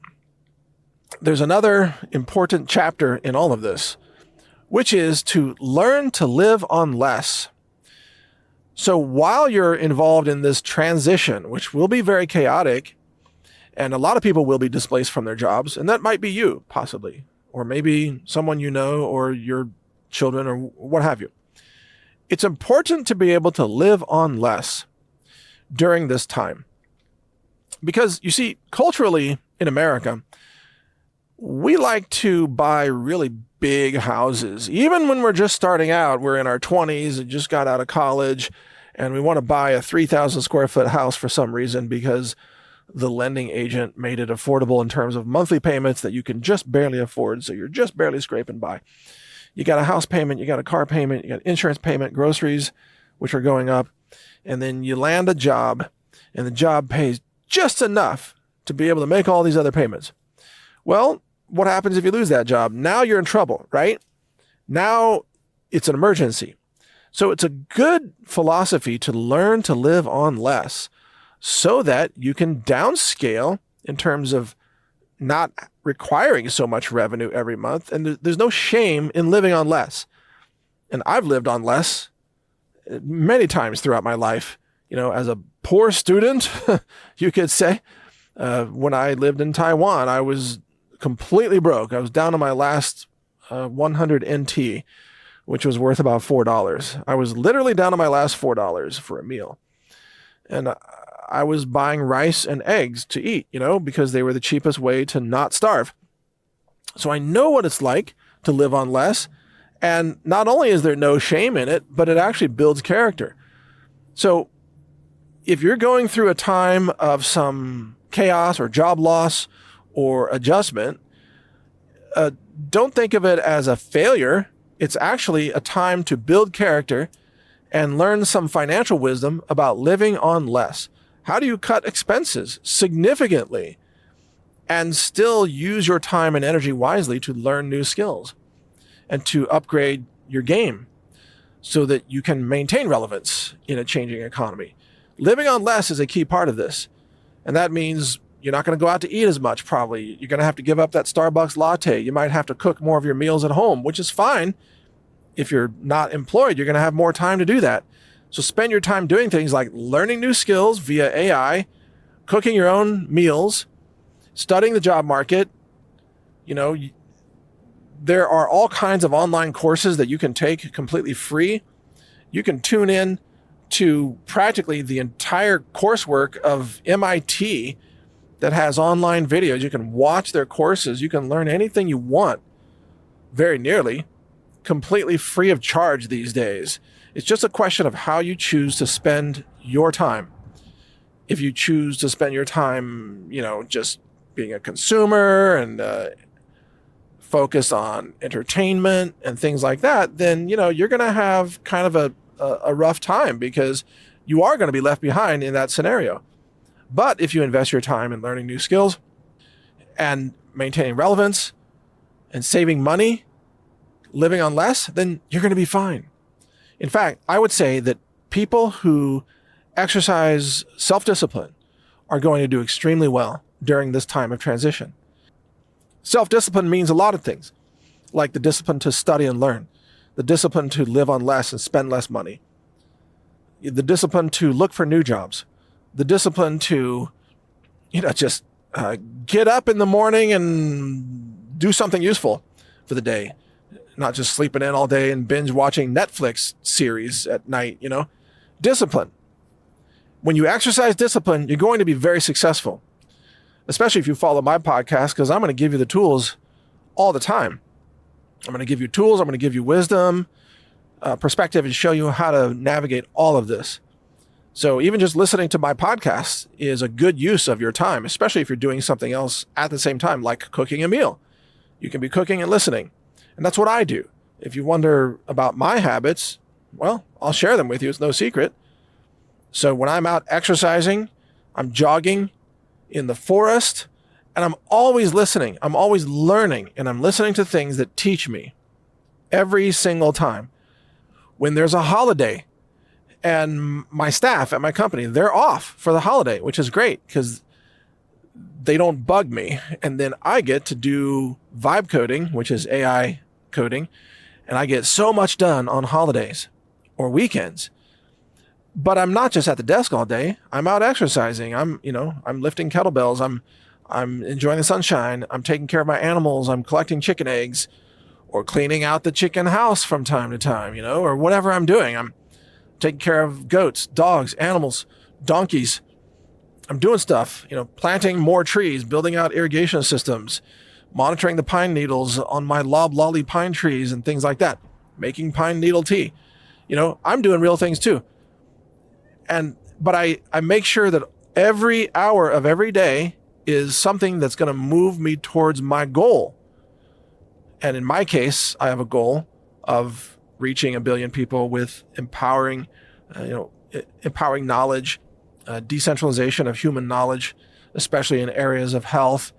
there's another important chapter in all of this, which is to learn to live on less. So while you're involved in this transition, which will be very chaotic, and a lot of people will be displaced from their jobs, and that might be you, possibly, or maybe someone you know, or your children, or what have you. It's important to be able to live on less during this time. Because, you see, culturally in America, we like to buy really big houses. Even when we're just starting out, we're in our 20s and just got out of college, and we want to buy a 3,000 square foot house for some reason, because the lending agent made it affordable in terms of monthly payments that you can just barely afford. So you're just barely scraping by. You got a house payment, you got a car payment, you got insurance payment, groceries, which are going up. And then you land a job, and the job pays just enough to be able to make all these other payments. Well, what happens if you lose that job? Now you're in trouble, right? Now it's an emergency. So it's a good philosophy to learn to live on less, so that you can downscale in terms of not requiring so much revenue every month. And there's no shame in living on less. And I've lived on less many times throughout my life. As a poor student, you could say, when I lived in Taiwan, I was completely broke. I was down to my last 100 NT, which was worth about $4. I was literally down to my last $4 for a meal. And I was buying rice and eggs to eat, because they were the cheapest way to not starve. So I know what it's like to live on less. And not only is there no shame in it, but it actually builds character. So if you're going through a time of some chaos or job loss or adjustment, don't think of it as a failure. It's actually a time to build character and learn some financial wisdom about living on less. How do you cut expenses significantly and still use your time and energy wisely to learn new skills and to upgrade your game so that you can maintain relevance in a changing economy? Living on less is a key part of this. And that means you're not going to go out to eat as much, probably. You're going to have to give up that Starbucks latte. You might have to cook more of your meals at home, which is fine. If you're not employed, you're going to have more time to do that. So spend your time doing things like learning new skills via AI, cooking your own meals, studying the job market. There are all kinds of online courses that you can take completely free. You can tune in to practically the entire coursework of MIT that has online videos. You can watch their courses. You can learn anything you want, very nearly, completely free of charge these days. It's just a question of how you choose to spend your time. If you choose to spend your time, just being a consumer and focus on entertainment and things like that, then, you're going to have kind of a rough time, because you are going to be left behind in that scenario. But if you invest your time in learning new skills and maintaining relevance and saving money, living on less, then you're going to be fine. In fact, I would say that people who exercise self-discipline are going to do extremely well during this time of transition. Self-discipline means a lot of things, like the discipline to study and learn, the discipline to live on less and spend less money, the discipline to look for new jobs, the discipline to, just get up in the morning and do something useful for the day, not just sleeping in all day and binge watching Netflix series at night, Discipline. When you exercise discipline, you're going to be very successful, especially if you follow my podcast, because I'm going to give you the tools all the time. I'm going to give you tools. I'm going to give you wisdom, perspective, and show you how to navigate all of this. So even just listening to my podcast is a good use of your time, especially if you're doing something else at the same time, like cooking a meal. You can be cooking and listening. And that's what I do. If you wonder about my habits, well, I'll share them with you. It's no secret. So when I'm out exercising, I'm jogging in the forest, and I'm always listening. I'm always learning, and I'm listening to things that teach me every single time. When there's a holiday and my staff at my company, they're off for the holiday, which is great because they don't bug me. And then I get to do vibe coding, which is AI coding, and I get so much done on holidays or weekends. But I'm not just at the desk all day. I'm out exercising. I'm lifting kettlebells. I'm enjoying the sunshine. I'm taking care of my animals. I'm collecting chicken eggs or cleaning out the chicken house from time to time, or whatever I'm doing. I'm taking care of goats, dogs, animals, donkeys. I'm doing stuff, planting more trees, building out irrigation systems, monitoring the pine needles on my loblolly pine trees and things like that, making pine needle tea. I'm doing real things too. But I make sure that every hour of every day is something that's going to move me towards my goal. And in my case, I have a goal of reaching 1 billion people with empowering knowledge, decentralization of human knowledge, especially in areas of health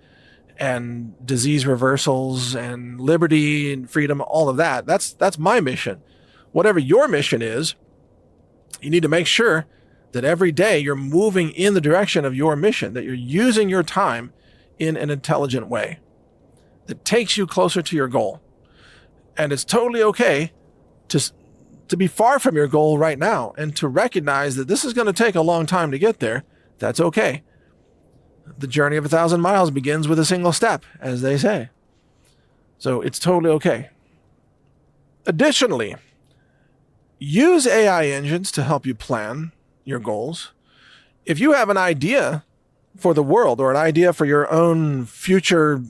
and disease reversals and liberty and freedom, all of that. That's my mission. Whatever your mission is, you need to make sure that every day you're moving in the direction of your mission, that you're using your time in an intelligent way that takes you closer to your goal. And it's totally okay to be far from your goal right now and to recognize that this is going to take a long time to get there. That's okay. The journey of 1,000 miles begins with a single step, as they say. So it's totally okay. Additionally, use AI engines to help you plan your goals. If you have an idea for the world or an idea for your own future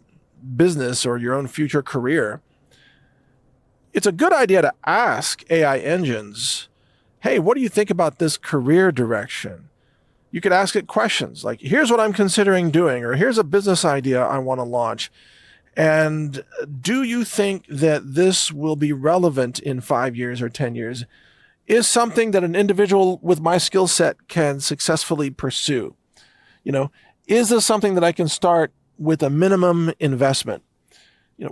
business or your own future career, it's a good idea to ask AI engines, hey, what do you think about this career direction? You could ask it questions like, here's what I'm considering doing, or here's a business idea I want to launch. And do you think that this will be relevant in 5 years or 10 years? Is something that an individual with my skill set can successfully pursue? Is this something that I can start with a minimum investment?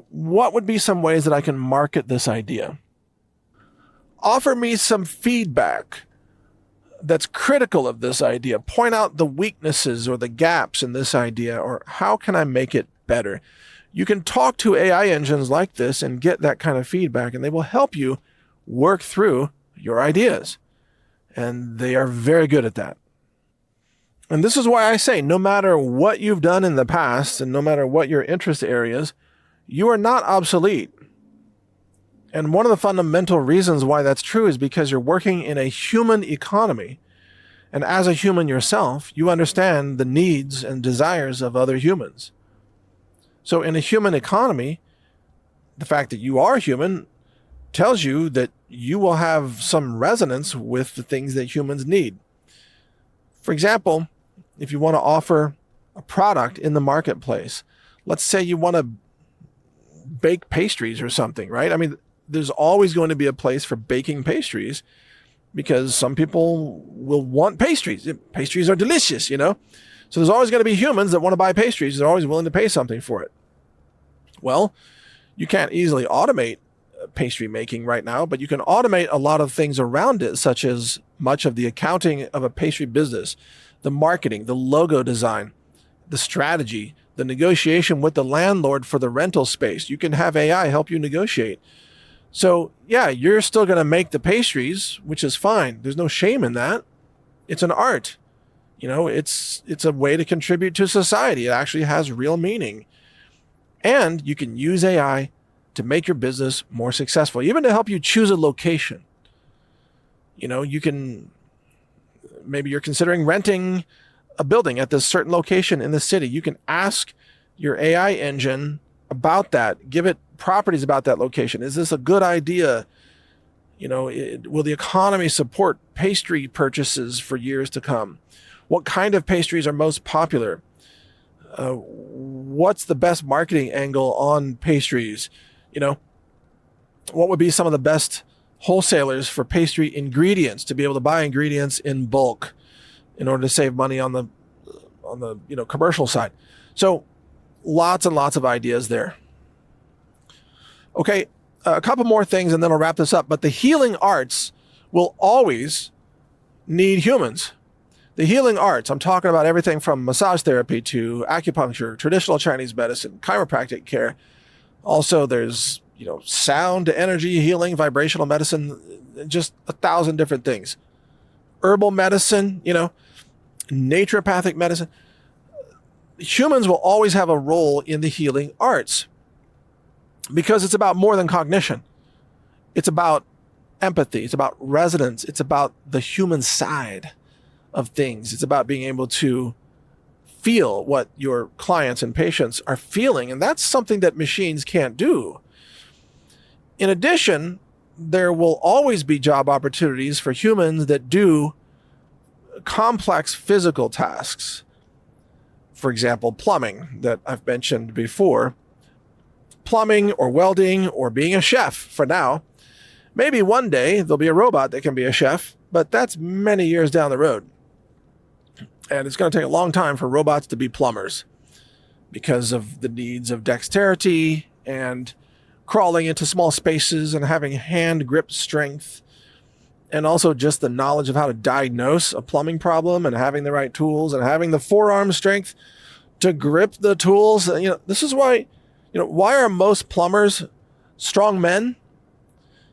What would be some ways that I can market this idea? Offer me some feedback that's critical of this idea. Point out the weaknesses or the gaps in this idea, or how can I make it better? You can talk to AI engines like this and get that kind of feedback, and they will help you work through your ideas. And they are very good at that. And this is why I say, no matter what you've done in the past and no matter what your interest areas, you are not obsolete. And one of the fundamental reasons why that's true is because you're working in a human economy. And as a human yourself, you understand the needs and desires of other humans. So in a human economy, the fact that you are human tells you that you will have some resonance with the things that humans need. For example, if you want to offer a product in the marketplace, let's say you want to bake pastries or something, right? I mean, there's always going to be a place for baking pastries because some people will want pastries. Pastries are delicious, So there's always going to be humans that want to buy pastries. They're always willing to pay something for it. Well, You can't easily automate pastry making right now, but you can automate a lot of things around it, such as much of the accounting of a pastry business, the marketing, the logo design, the strategy, the negotiation with the landlord for the rental space. You can have AI help you negotiate. So yeah, you're still going to make the pastries, which is fine. There's no shame in that. It's an art. It's a way to contribute to society. It actually has real meaning. And you can use AI to make your business more successful, even to help you choose a location. You can, maybe you're considering renting a building at this certain location in the city. You can ask your AI engine about that, give it properties about that location. Is this a good idea? Will the economy support pastry purchases for years to come? What kind of pastries are most popular? What's the best marketing angle on pastries? What would be some of the best wholesalers for pastry ingredients to be able to buy ingredients in bulk in order to save money on the commercial side? So lots and lots of ideas there. Okay, a couple more things and then I'll wrap this up. But the healing arts will always need humans. The healing arts, I'm talking about everything from massage therapy to acupuncture, traditional Chinese medicine, chiropractic care. Also, there's, sound to energy healing, vibrational medicine, just 1,000 different things. Herbal medicine, naturopathic medicine. Humans will always have a role in the healing arts because it's about more than cognition. It's about empathy. It's about resonance. It's about the human side of things. It's about being able to feel what your clients and patients are feeling. And that's something that machines can't do. In addition, there will always be job opportunities for humans that do complex physical tasks. For example, plumbing that I've mentioned before. Plumbing or welding or being a chef for now. Maybe one day there'll be a robot that can be a chef, but that's many years down the road. And it's going to take a long time for robots to be plumbers because of the needs of dexterity and crawling into small spaces and having hand grip strength, and also just the knowledge of how to diagnose a plumbing problem and having the right tools and having the forearm strength to grip the tools. This is why, why are most plumbers strong men?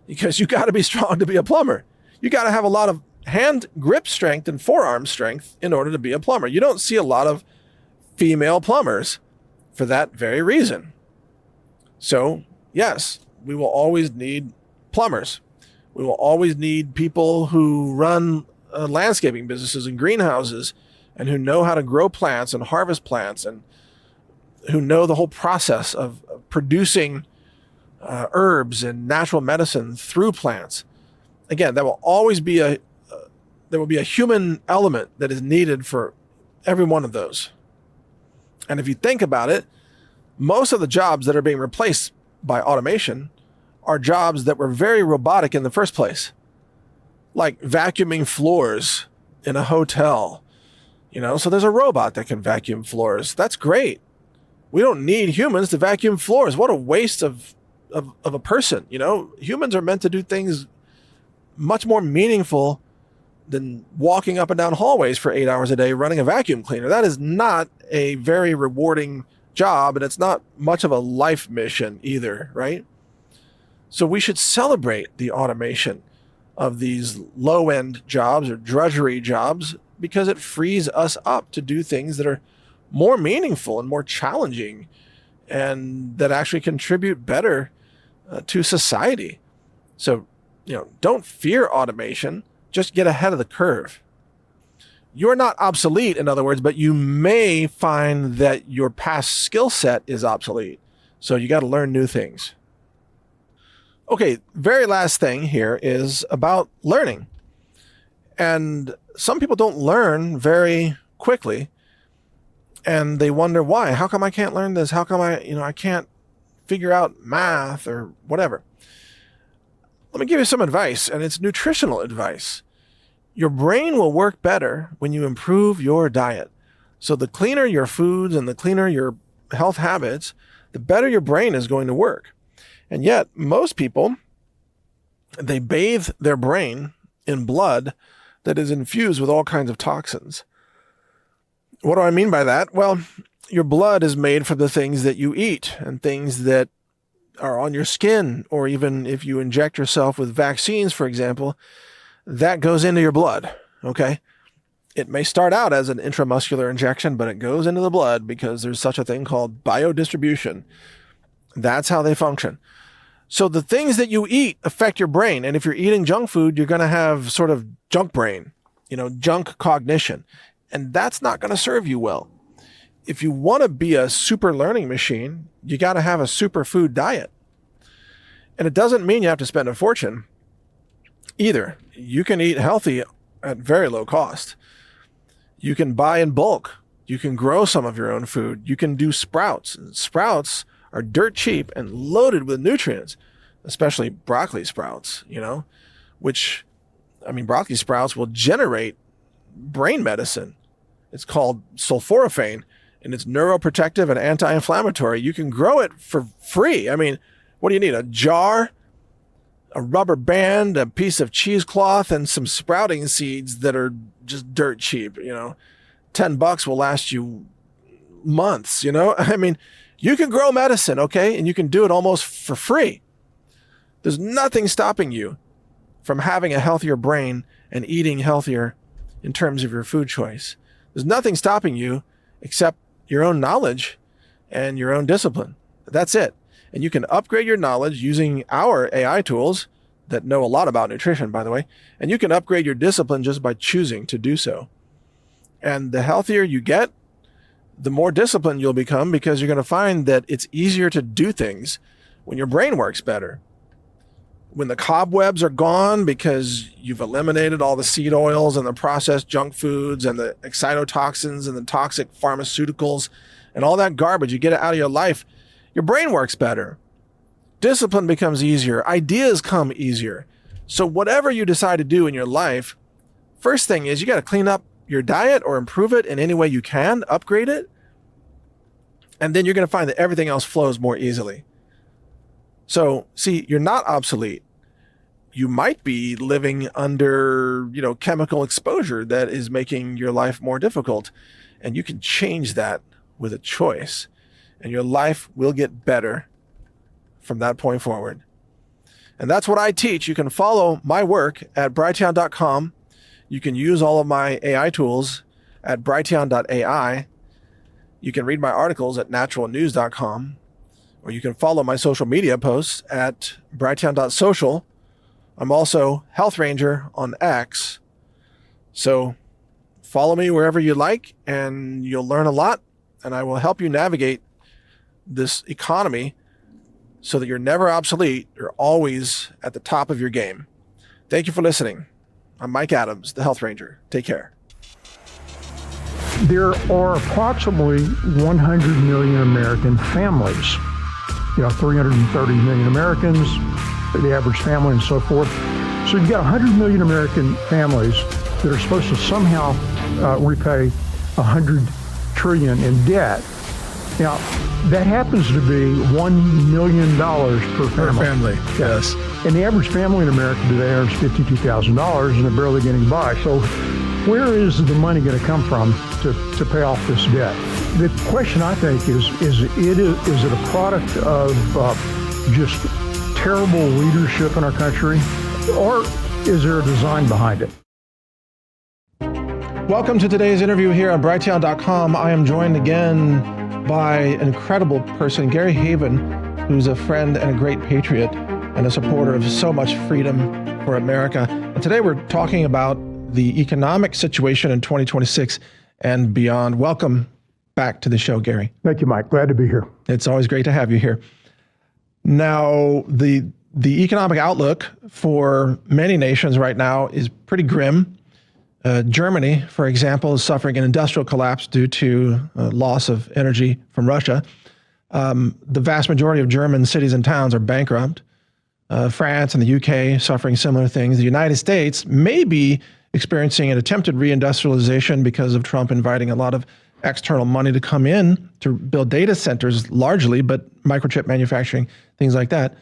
Because you got to be strong to be a plumber. You got to have a lot of hand grip strength and forearm strength in order to be a plumber. You don't see a lot of female plumbers for that very reason. So, yes, we will always need plumbers. We will always need people who run landscaping businesses and greenhouses and who know how to grow plants and harvest plants and who know the whole process of producing herbs and natural medicine through plants. Again, there will always be a human element that is needed for every one of those. And if you think about it, most of the jobs that are being replaced by automation are jobs that were very robotic in the first place, like vacuuming floors in a hotel. So there's a robot that can vacuum floors. That's great. We don't need humans to vacuum floors. What a waste of a person. Humans are meant to do things much more meaningful than walking up and down hallways for 8 hours a day running a vacuum cleaner. That is not a very rewarding job, and it's not much of a life mission either, right? So we should celebrate the automation of these low-end jobs or drudgery jobs because it frees us up to do things that are more meaningful and more challenging and that actually contribute better to society. So, don't fear automation, just get ahead of the curve. You're not obsolete, in other words, but you may find that your past skill set is obsolete. So you got to learn new things. Okay, very last thing here is about learning. And some people don't learn very quickly and they wonder why. How come I can't learn this? How come I can't figure out math or whatever? Let me give you some advice, and it's nutritional advice. Your brain will work better when you improve your diet. So the cleaner your foods and the cleaner your health habits, the better your brain is going to work. And yet, most people, they bathe their brain in blood that is infused with all kinds of toxins. What do I mean by that? Well, your blood is made from the things that you eat and things that are on your skin, or even if you inject yourself with vaccines, for example, that goes into your blood, okay? It may start out as an intramuscular injection, but it goes into the blood because there's such a thing called biodistribution. That's how they function. So the things that you eat affect your brain. And if you're eating junk food, you're going to have sort of junk brain, junk cognition. And that's not going to serve you well. If you want to be a super learning machine, you got to have a superfood diet. And it doesn't mean you have to spend a fortune either. You can eat healthy at very low cost. You can buy in bulk. You can grow some of your own food. You can do sprouts. Sprouts are dirt cheap and loaded with nutrients, especially broccoli sprouts, which, broccoli sprouts will generate brain medicine. It's called sulforaphane, and it's neuroprotective and anti-inflammatory. You can grow it for free. What do you need? A jar, a rubber band, a piece of cheesecloth, and some sprouting seeds that are just dirt cheap. $10 will last you months, You can grow medicine, okay? And you can do it almost for free. There's nothing stopping you from having a healthier brain and eating healthier in terms of your food choice. There's nothing stopping you except your own knowledge and your own discipline. That's it. And you can upgrade your knowledge using our AI tools that know a lot about nutrition, by the way. And you can upgrade your discipline just by choosing to do so. And the healthier you get, the more disciplined you'll become, because you're going to find that it's easier to do things when your brain works better. When the cobwebs are gone because you've eliminated all the seed oils and the processed junk foods and the excitotoxins and the toxic pharmaceuticals and all that garbage, you get it out of your life, your brain works better. Discipline becomes easier. Ideas come easier. So whatever you decide to do in your life, first thing is you got to clean up your diet or improve it in any way you can, upgrade it. And then you're going to find that everything else flows more easily. So, see, you're not obsolete. You might be living under, chemical exposure that is making your life more difficult. And you can change that with a choice. And your life will get better from that point forward. And that's what I teach. You can follow my work at Brighteon.com. You can use all of my AI tools at Brighteon.ai. You can read my articles at naturalnews.com, or you can follow my social media posts at Brighteon.social. I'm also Health Ranger on X. So follow me wherever you like, and you'll learn a lot, and I will help you navigate this economy so that you're never obsolete. You're always at the top of your game. Thank you for listening. I'm Mike Adams, the Health Ranger. Take care.
There are approximately 100 million American families. 330 million Americans, the average family, and so forth. So you've got 100 million American families that are supposed to somehow repay 100 trillion in debt. Now, that happens to be $1 million per family.
Per family, yes.
And the average family in America today earns $52,000 and they're barely getting by. So where is the money going to come from to pay off this debt? The question, I think, is it a product of just terrible leadership in our country, or is there a design behind it?
Welcome to today's interview here on Brighteon.com. I am joined again by an incredible person, Gary Haven, who's a friend and a great patriot and a supporter of so much freedom for America. And today we're talking about the economic situation in 2026 and beyond. Welcome back to the show, Gary.
Thank you, Mike. Glad to be here.
It's always great to have you here. Now, the economic outlook for many nations right now is pretty grim. Germany, for example, is suffering an industrial collapse due to loss of energy from Russia. The vast majority of German cities and towns are bankrupt. France and the UK suffering similar things. The United States may be experiencing an attempted reindustrialization because of Trump inviting a lot of external money to come in to build data centers largely, but microchip manufacturing, things like that.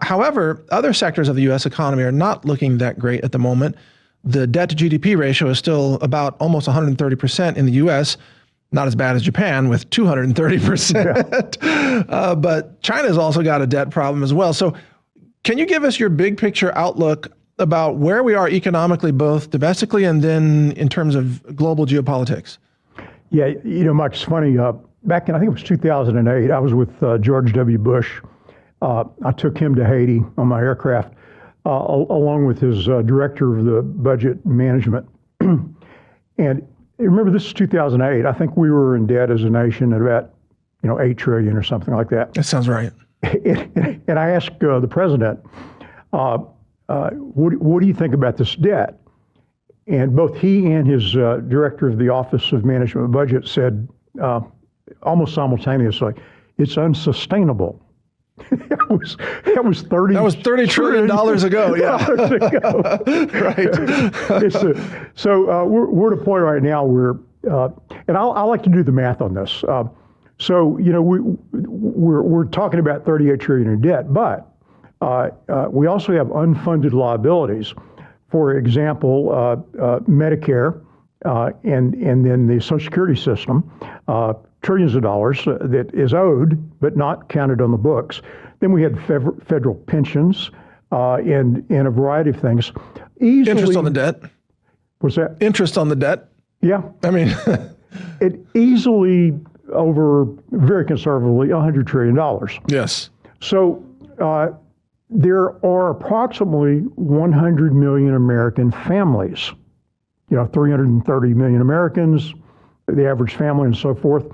However, other sectors of the U.S. economy are not looking that great at the moment. The debt to GDP ratio is still about almost 130% in the U.S., not as bad as Japan with 230%. But China's also got a debt problem as well. So can you give us your big picture outlook about where we are economically, both domestically and then in terms of global geopolitics?
Yeah, Mike, it's funny. Back in, I think it was 2008, I was with George W. Bush. I took him to Haiti on my aircraft, along with his director of the budget management. And remember, this is 2008. I think we were in debt as a nation at about, $8 trillion or something like that.
That sounds right.
And I asked the president, what do you think about this debt? And both he and his director of the Office of Management and Budget said almost simultaneously, it's unsustainable. That was $30 trillion
ago. Yeah.
Right. We're at a point right now where, and I like to do the math on this. We're talking about 38 trillion in debt, but we also have unfunded liabilities. For example, Medicare and then the Social Security system, trillions of dollars that is owed but not counted on the books. Then we had federal pensions and a variety of things.
Interest on the debt.
What's that?
Interest on the debt.
Yeah.
I mean,
it easily over, very conservatively, $100 trillion.
Yes.
So there are approximately 100 million American families, 330 million Americans, the average family and so forth.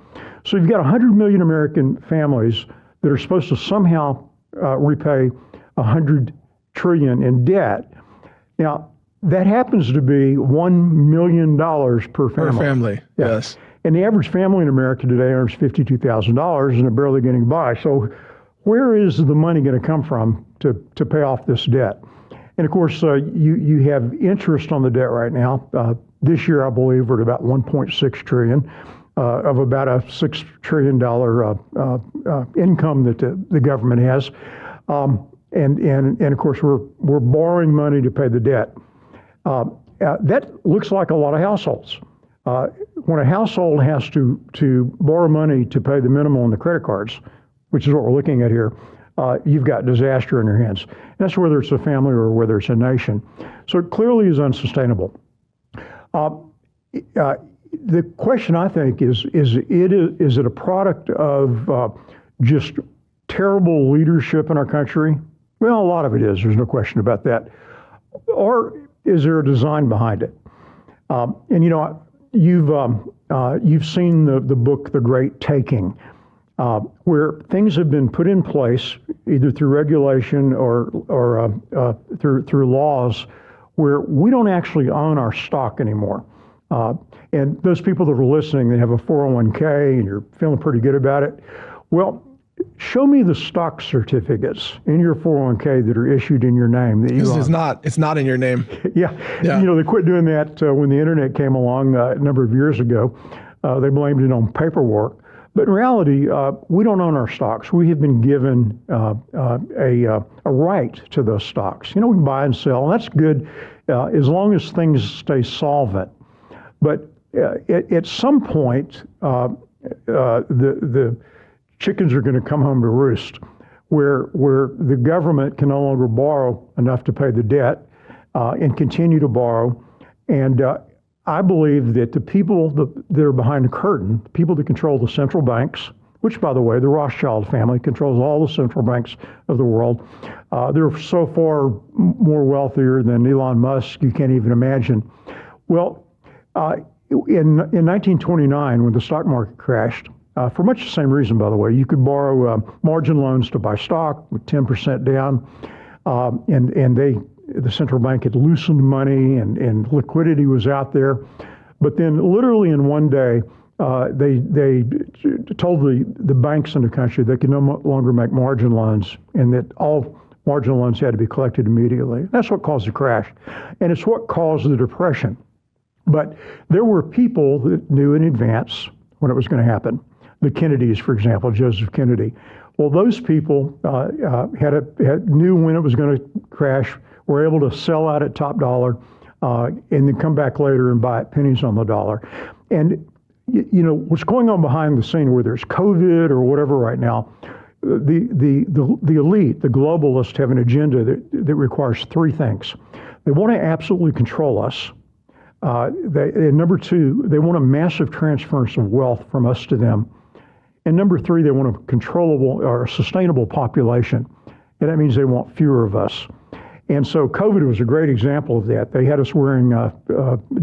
So you've got 100 million American families that are supposed to somehow repay 100 trillion in debt. Now, that happens to be $1 million per family.
Per family,
Yeah.
Yes.
And the average family in America today earns $52,000 and they're barely getting by. So where is the money going to come from to pay off this debt? And of course, you have interest on the debt right now. This year, I believe, we're at about 1.6 trillion of about a $6 trillion income that the government has. And of course, we're borrowing money to pay the debt. That looks like a lot of households. When a household has to borrow money to pay the minimum on the credit cards, which is what we're looking at here, you've got disaster in your hands. And that's whether it's a family or whether it's a nation. So it clearly is unsustainable. The question, I think, is it a product of just terrible leadership in our country? Well, a lot of it is. There's no question about that. Or is there a design behind it? And you've seen the book The Great Taking, where things have been put in place either through regulation or through laws where we don't actually own our stock anymore. And those people that are listening, they have a 401k and you're feeling pretty good about it. Well, show me the stock certificates in your 401k that are issued in your name. That you
It's not in your name.
Yeah. They quit doing that when the internet came along a number of years ago. They blamed it on paperwork. But in reality, we don't own our stocks. We have been given a right to those stocks. We can buy and sell, and that's good as long as things stay solvent. But at some point, the chickens are going to come home to roost, where the government can no longer borrow enough to pay the debt and continue to borrow. And I believe that the people that are behind the curtain, the people that control the central banks, which, by the way, the Rothschild family controls all the central banks of the world. They're so far more wealthier than Elon Musk, you can't even imagine. Well, in 1929, when the stock market crashed, for much the same reason, by the way, you could borrow margin loans to buy stock with 10% down, and the central bank had loosened money and liquidity was out there. But then literally in one day, they told the banks in the country they could no longer make margin loans and that all margin loans had to be collected immediately. That's what caused the crash. And it's what caused the depression. But there were people that knew in advance when it was going to happen. The Kennedys, for example, Joseph Kennedy. Well, those people knew when it was going to crash, were able to sell out at top dollar, and then come back later and buy at pennies on the dollar. And what's going on behind the scene, whether it's COVID or whatever right now, the elite, the globalists, have an agenda that requires three things. They want to absolutely control us. And number two, they want a massive transference of wealth from us to them. And number three, they want a controllable or sustainable population. And that means they want fewer of us. And so COVID was a great example of that. They had us wearing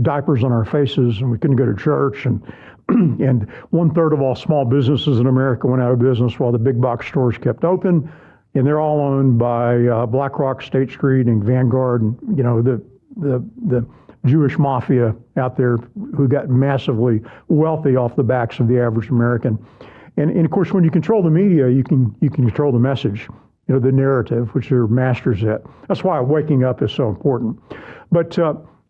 diapers on our faces, and we couldn't go to church. And 1/3 of all small businesses in America went out of business while the big box stores kept open. And they're all owned by BlackRock, State Street, and Vanguard, and the Jewish mafia out there who got massively wealthy off the backs of the average American. And of course, when you control the media, you can control the message, the narrative, which they're masters at. That's why waking up is so important. But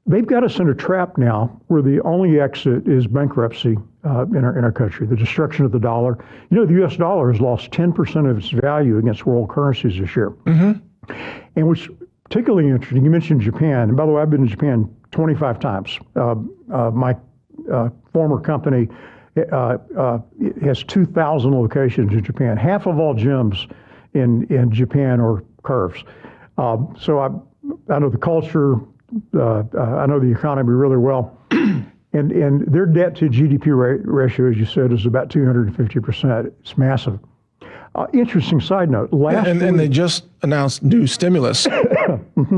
they've got us in a trap now where the only exit is bankruptcy in our country, the destruction of the dollar. The U.S. dollar has lost 10% of its value against world currencies this year. Mm-hmm. And what's particularly interesting, you mentioned Japan. And by the way, I've been to Japan 25 times. My former company has 2,000 locations in Japan. Half of all gyms in Japan are curves. So I know the culture, I know the economy really well. And their debt to GDP ratio, as you said, is about 250%. It's massive. Interesting side note.
And they just announced new stimulus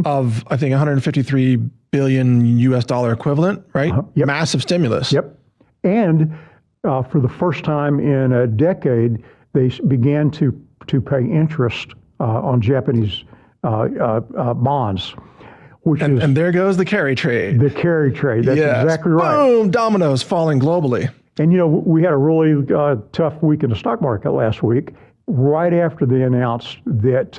of, I think, 153 billion US dollar equivalent, right?
Yep.
Massive stimulus.
Yep. And for the first time in a decade, they began to pay interest on Japanese bonds.
And there goes the carry trade.
The carry trade. That's exactly right.
Boom, dominoes falling globally.
And we had a really tough week in the stock market last week, right after they announced that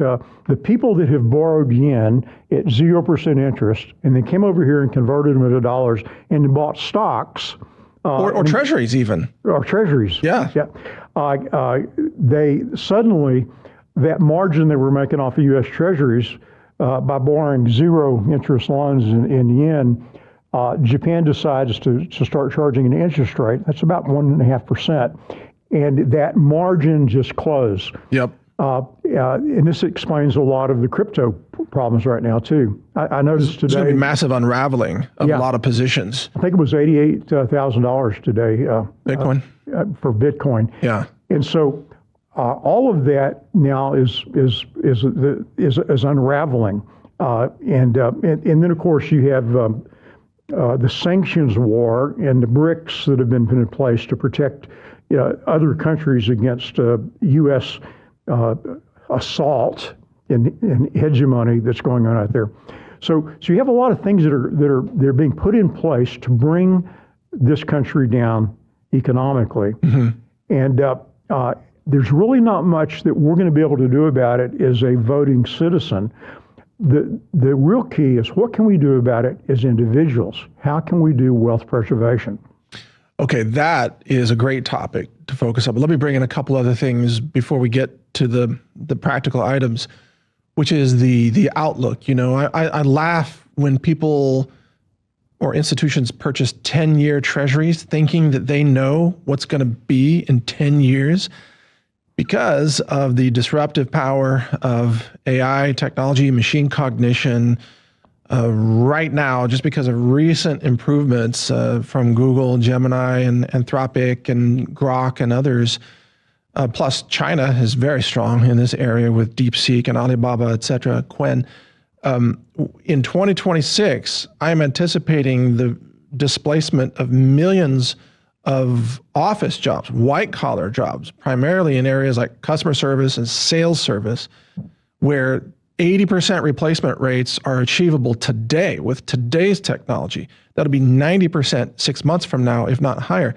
the people that have borrowed yen at 0% interest, and they came over here and converted them into dollars and bought stocks.
Or treasuries even.
Or treasuries.
Yeah.
They suddenly, that margin they were making off of U.S. treasuries by borrowing zero interest loans in yen, Japan decides to start charging an interest rate. That's about 1.5%. And that margin just closed.
Yep.
And this explains a lot of the crypto problems right now, too. I noticed today.
There's going to be massive unraveling of a lot of positions.
I think it was $88,000 today.
Bitcoin.
For Bitcoin.
Yeah.
And so all of that now is unraveling. And then, of course, you have the sanctions war and the BRICS that have been put in place to protect other countries against U.S. Assault and hegemony that's going on out there. So you have a lot of things that are being put in place to bring this country down economically. Mm-hmm. And there's really not much that we're going to be able to do about it as a voting citizen. The real key is, what can we do about it as individuals? How can we do wealth preservation?
Okay, that is a great topic to focus on. But let me bring in a couple other things before we get to the practical items, which is the outlook. I laugh when people or institutions purchase 10-year treasuries thinking that they know what's going to be in 10 years because of the disruptive power of AI technology, machine cognition. Right now, just because of recent improvements from Google, Gemini, and Anthropic, and Grok, and others, plus China is very strong in this area with DeepSeek and Alibaba, et cetera, Quen. In 2026, I'm anticipating the displacement of millions of office jobs, white-collar jobs, primarily in areas like customer service and sales service, where 80% replacement rates are achievable today with today's technology. That'll be 90% 6 months from now, if not higher.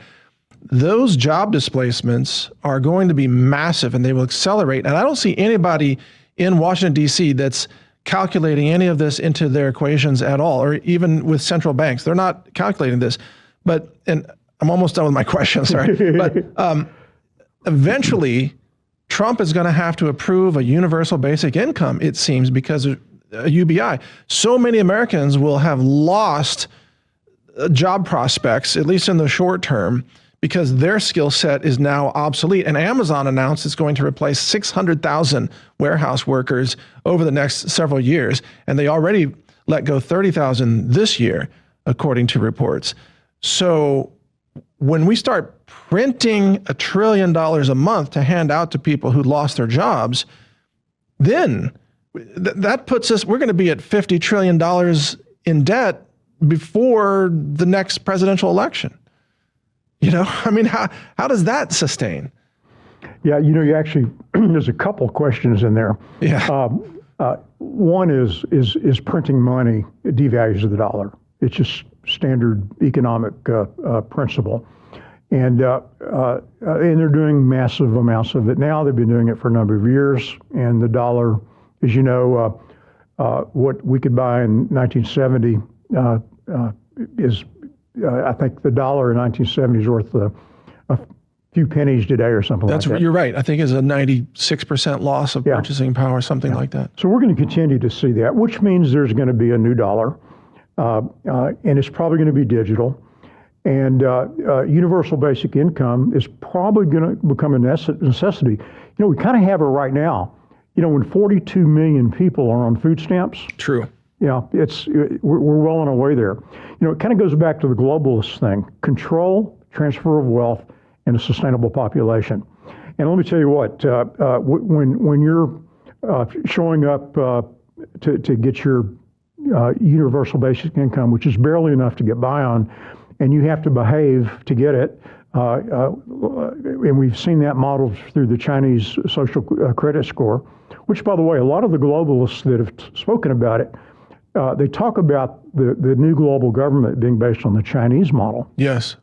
Those job displacements are going to be massive, and they will accelerate. And I don't see anybody in Washington, D.C. that's calculating any of this into their equations at all, or even with central banks. They're not calculating this. And I'm almost done with my question, sorry. But eventually, Trump is going to have to approve a universal basic income, it seems, because of UBI. So many Americans will have lost job prospects, at least in the short term, because their skill set is now obsolete. And Amazon announced it's going to replace 600,000 warehouse workers over the next several years. And they already let go 30,000 this year, according to reports. So when we start printing $1 trillion a month to hand out to people who lost their jobs, then that puts us, we're going to be at $50 trillion in debt before the next presidential election. You know, I mean, how does that sustain?
Yeah, you know, you actually, there's a couple questions in there.
Yeah.
One is printing money devalues the dollar. It's just standard economic principle. And they're doing massive amounts of it now. They've been doing it for a number of years. And the dollar, as you know, what we could buy in 1970 is, I think the dollar in 1970 is worth a few pennies today or something like that.
You're right. I think it's a 96% loss of purchasing power, something like that.
So we're going to continue to see that, which means there's going to be a new dollar, and it's probably going to be digital. And universal basic income is probably going to become a necessity. You know, we kind of have it right now. You know, when 42 million people are on food stamps.
True.
Yeah, we're well on our way there. You know, it kind of goes back to the globalist thing: control, transfer of wealth, and a sustainable population. And let me tell you what: when you're showing up to get your universal basic income, which is barely enough to get by on, and you have to behave to get it, and we've seen that modeled through the Chinese social credit score, which, by the way, a lot of the globalists that have spoken about it. They talk about the new global government being based on the Chinese model.
Yes.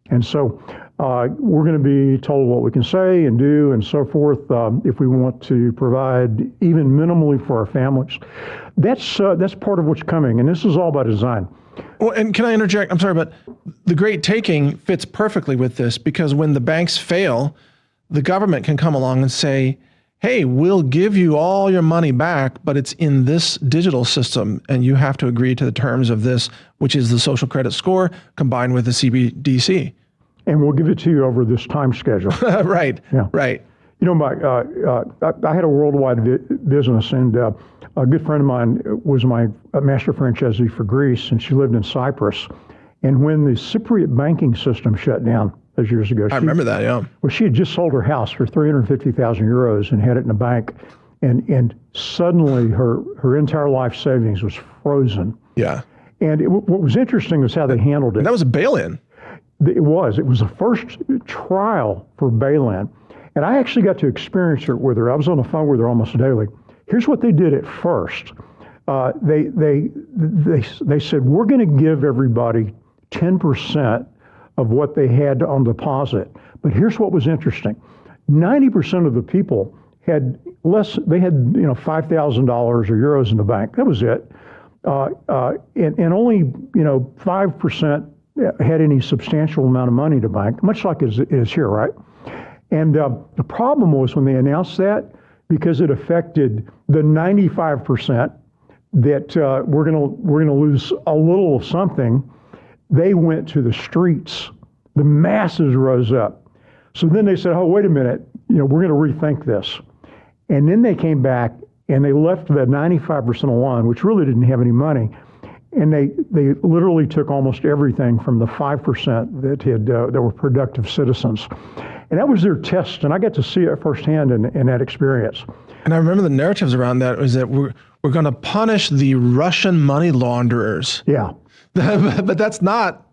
And so we're going to be told what we can say and do and so forth if we want to provide even minimally for our families. That's part of what's coming, and this is all by design.
Well, and can I interject? I'm sorry, but the Great Taking fits perfectly with this, because when the banks fail, the government can come along and say, hey, we'll give you all your money back, but it's in this digital system, and you have to agree to the terms of this, which is the social credit score combined with the CBDC.
And we'll give it to you over this time schedule.
Right,
yeah.
Right.
You know, I had a worldwide business, and a good friend of mine was my master franchisee for Greece, and she lived in Cyprus. And when the Cypriot banking system shut down those years ago.
I remember that, yeah.
Well, she had just sold her house for 350,000 euros and had it in a bank, and suddenly her entire life savings was frozen.
Yeah.
And what was interesting was how they handled it.
And that was a bail-in.
It was the first trial for bail-in, and I actually got to experience it with her. I was on the phone with her almost daily. Here's what they did at first. They said, we're going to give everybody 10% of what they had on deposit. But here's what was interesting. 90% of the people had less, they had, $5,000 or euros in the bank. That was it. And only, 5% had any substantial amount of money to bank, much like it is here, right? And the problem was when they announced that, because it affected the 95% that we're gonna lose a little of something, they went to the streets. The masses rose up. So then they said, oh, wait a minute, we're going to rethink this. And then they came back and they left the 95% alone, which really didn't have any money. And they literally took almost everything from the 5% that were productive citizens. And that was their test. And I got to see it firsthand in that experience.
And I remember the narratives around that was that we're going to punish the Russian money launderers.
Yeah.
But that's not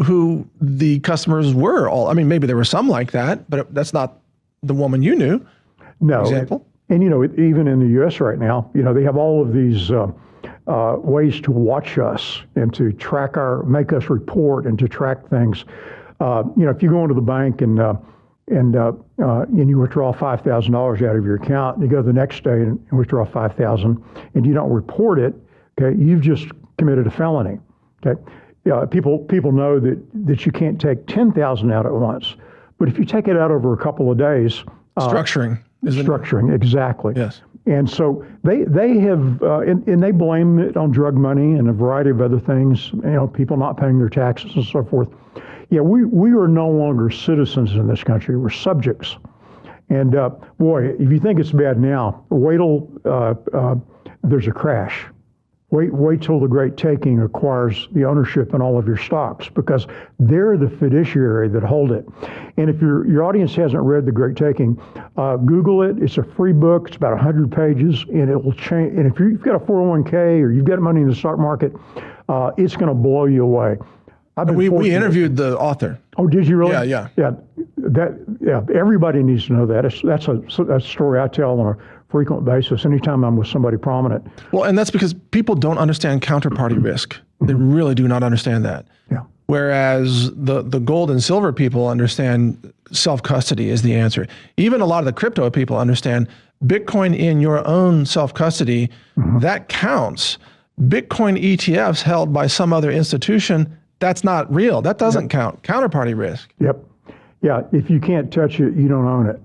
who the customers were. Maybe there were some like that, but that's not the woman you knew.
No.
For example.
And even in the U.S. right now, they have all of these ways to watch us and to make us report and to track things. If you go into the bank and you withdraw $5,000 out of your account, and you go the next day and withdraw $5,000, and you don't report it, okay, you've just committed a felony. Okay, people know that you can't take $10,000 out at once, but if you take it out over a couple of days,
structuring.
structuring, exactly.
Yes.
And so they have, and they blame it on drug money and a variety of other things, people not paying their taxes and so forth. Yeah, we are no longer citizens in this country. We're subjects. And boy, if you think it's bad now, wait till there's a crash. Wait till the great taking acquires the ownership in all of your stocks, because they're the fiduciary that hold it. And if your audience hasn't read The Great Taking, Google it. It's a free book. It's about 100 pages, and it will change. And if you've got a 401k or you've got money in the stock market, it's going to blow you away.
We interviewed the author.
Oh, did you really?
Yeah.
Yeah. Everybody needs to know that. That's a story I tell on a frequent basis anytime I'm with somebody prominent.
Well, and that's because people don't understand counterparty risk. They really do not understand that.
Yeah.
Whereas the gold and silver people understand self-custody is the answer. Even a lot of the crypto people understand Bitcoin in your own self-custody, that counts. Bitcoin ETFs held by some other institution, that's not real. That doesn't count. Counterparty risk.
Yep. Yeah, if you can't touch it, you don't own it.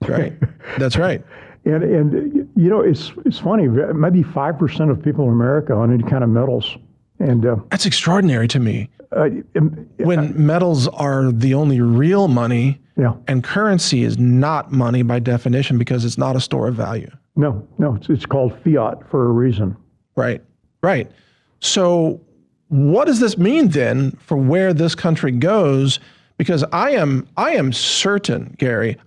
Right. That's right.
And it's funny. Maybe 5% of people in America own any kind of metals, and
that's extraordinary to me. When metals are the only real money, and currency is not money by definition because it's not a store of value.
No, it's called fiat for a reason.
Right. So, what does this mean then for where this country goes? Because I am certain, Gary,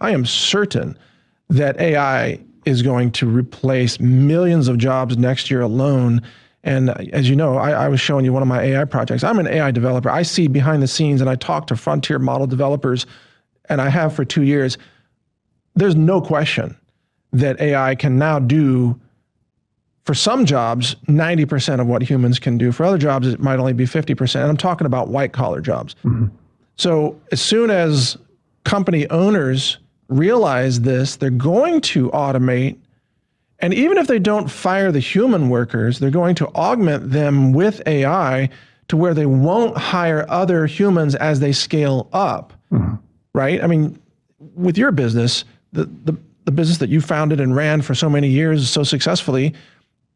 that AI is going to replace millions of jobs next year alone. And as you know, I was showing you one of my AI projects. I'm an AI developer. I see behind the scenes and I talk to frontier model developers, and I have for 2 years. There's no question that AI can now do, for some jobs, 90% of what humans can do. For other jobs, it might only be 50%. And I'm talking about white collar jobs. So as soon as company owners realize this, they're going to automate. And even if they don't fire the human workers, they're going to augment them with AI to where they won't hire other humans as they scale up, right? I mean, with your business, the business that you founded and ran for so many years so successfully,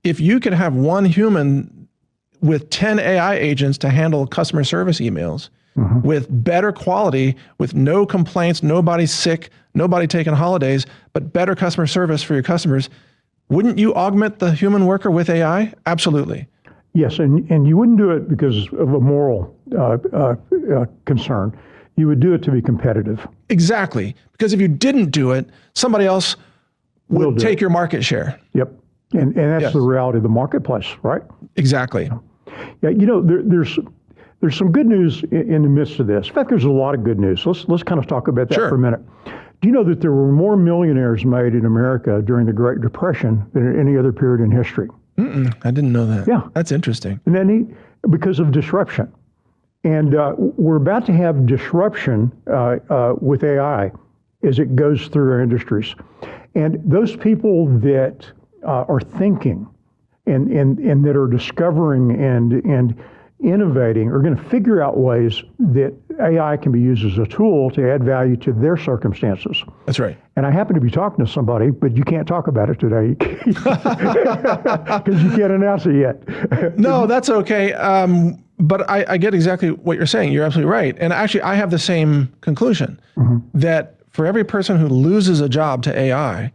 if you can have one human with 10 AI agents to handle customer service emails with better quality, with no complaints, nobody sick, nobody taking holidays, but better customer service for your customers, wouldn't you augment the human worker with AI? Absolutely.
Yes, and you wouldn't do it because of a moral concern. You would do it to be competitive.
Exactly. Because if you didn't do it, somebody else would take your market share.
Yep. And that's the reality of the marketplace, right?
Exactly.
Yeah, there's some good news in the midst of this. In fact, there's a lot of good news. Let's kind of talk about that for a minute. Do you know that there were more millionaires made in America during the Great Depression than at any other period in history?
I didn't know that.
Yeah.
That's interesting.
And then because of disruption. And we're about to have disruption with AI as it goes through our industries. And those people that are thinking and that are discovering and innovating are going to figure out ways that AI can be used as a tool to add value to their circumstances.
That's right.
And I happen to be talking to somebody, but you can't talk about it today because you can't announce it yet.
No, that's okay. But I get exactly what you're saying. You're absolutely right. And actually, I have the same conclusion that for every person who loses a job to AI,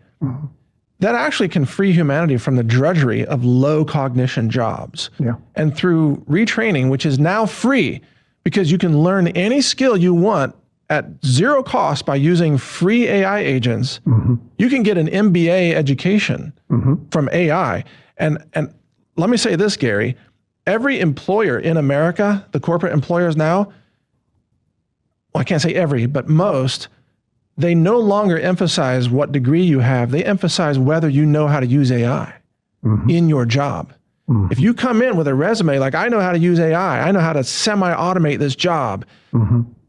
that actually can free humanity from the drudgery of low cognition jobs.
Yeah.
And through retraining, which is now free because you can learn any skill you want at zero cost by using free AI agents, you can get an MBA education from AI. And let me say this, Gary, every employer in America, the corporate employers now, well, I can't say every, but most, they no longer emphasize what degree you have. They emphasize whether you know how to use AI in your job. If you come in with a resume like, I know how to use AI, I know how to semi-automate this job,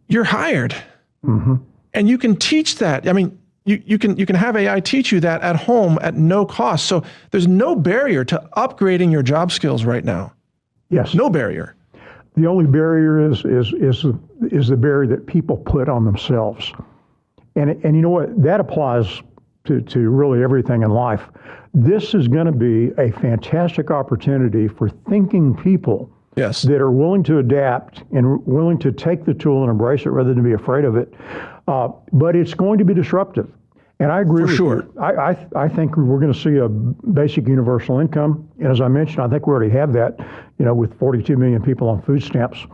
you're hired. And you can teach that. I mean, you can have AI teach you that at home at no cost. So there's no barrier to upgrading your job skills right now.
Yes.
No barrier.
The only barrier is the barrier that people put on themselves. And you know what? That applies to really everything in life. This is going to be a fantastic opportunity for thinking people
Yes.
that are willing to adapt and willing to take the tool and embrace it rather than be afraid of it. But it's going to be disruptive. And I agree with
sure.
you. I think we're going to see a basic universal income. And as I mentioned, I think we already have that, with 42 million people on food stamps.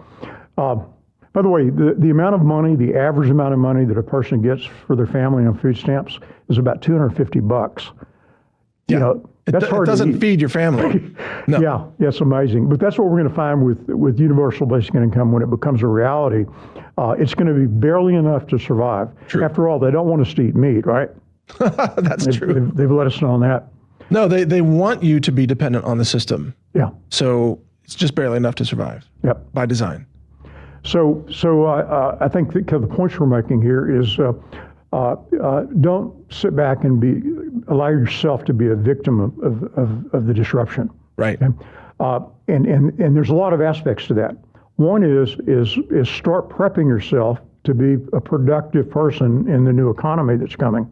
By the way, the amount of money, the average amount of money that a person gets for their family on food stamps is about $250.
Yeah.
That's hard
it doesn't
to eat.
feed your family. No.
Yeah, it's amazing. But that's what we're going to find with universal basic income when it becomes a reality. It's going to be barely enough to survive.
True.
After all, they don't want us to eat meat, right?
That's true.
They've let us know on that.
No, they want you to be dependent on the system.
Yeah.
So it's just barely enough to survive.
Yep.
By design.
So I think the points we're making here is don't sit back and allow yourself to be a victim of the disruption.
Right.
Okay? And there's a lot of aspects to that. One is start prepping yourself to be a productive person in the new economy that's coming,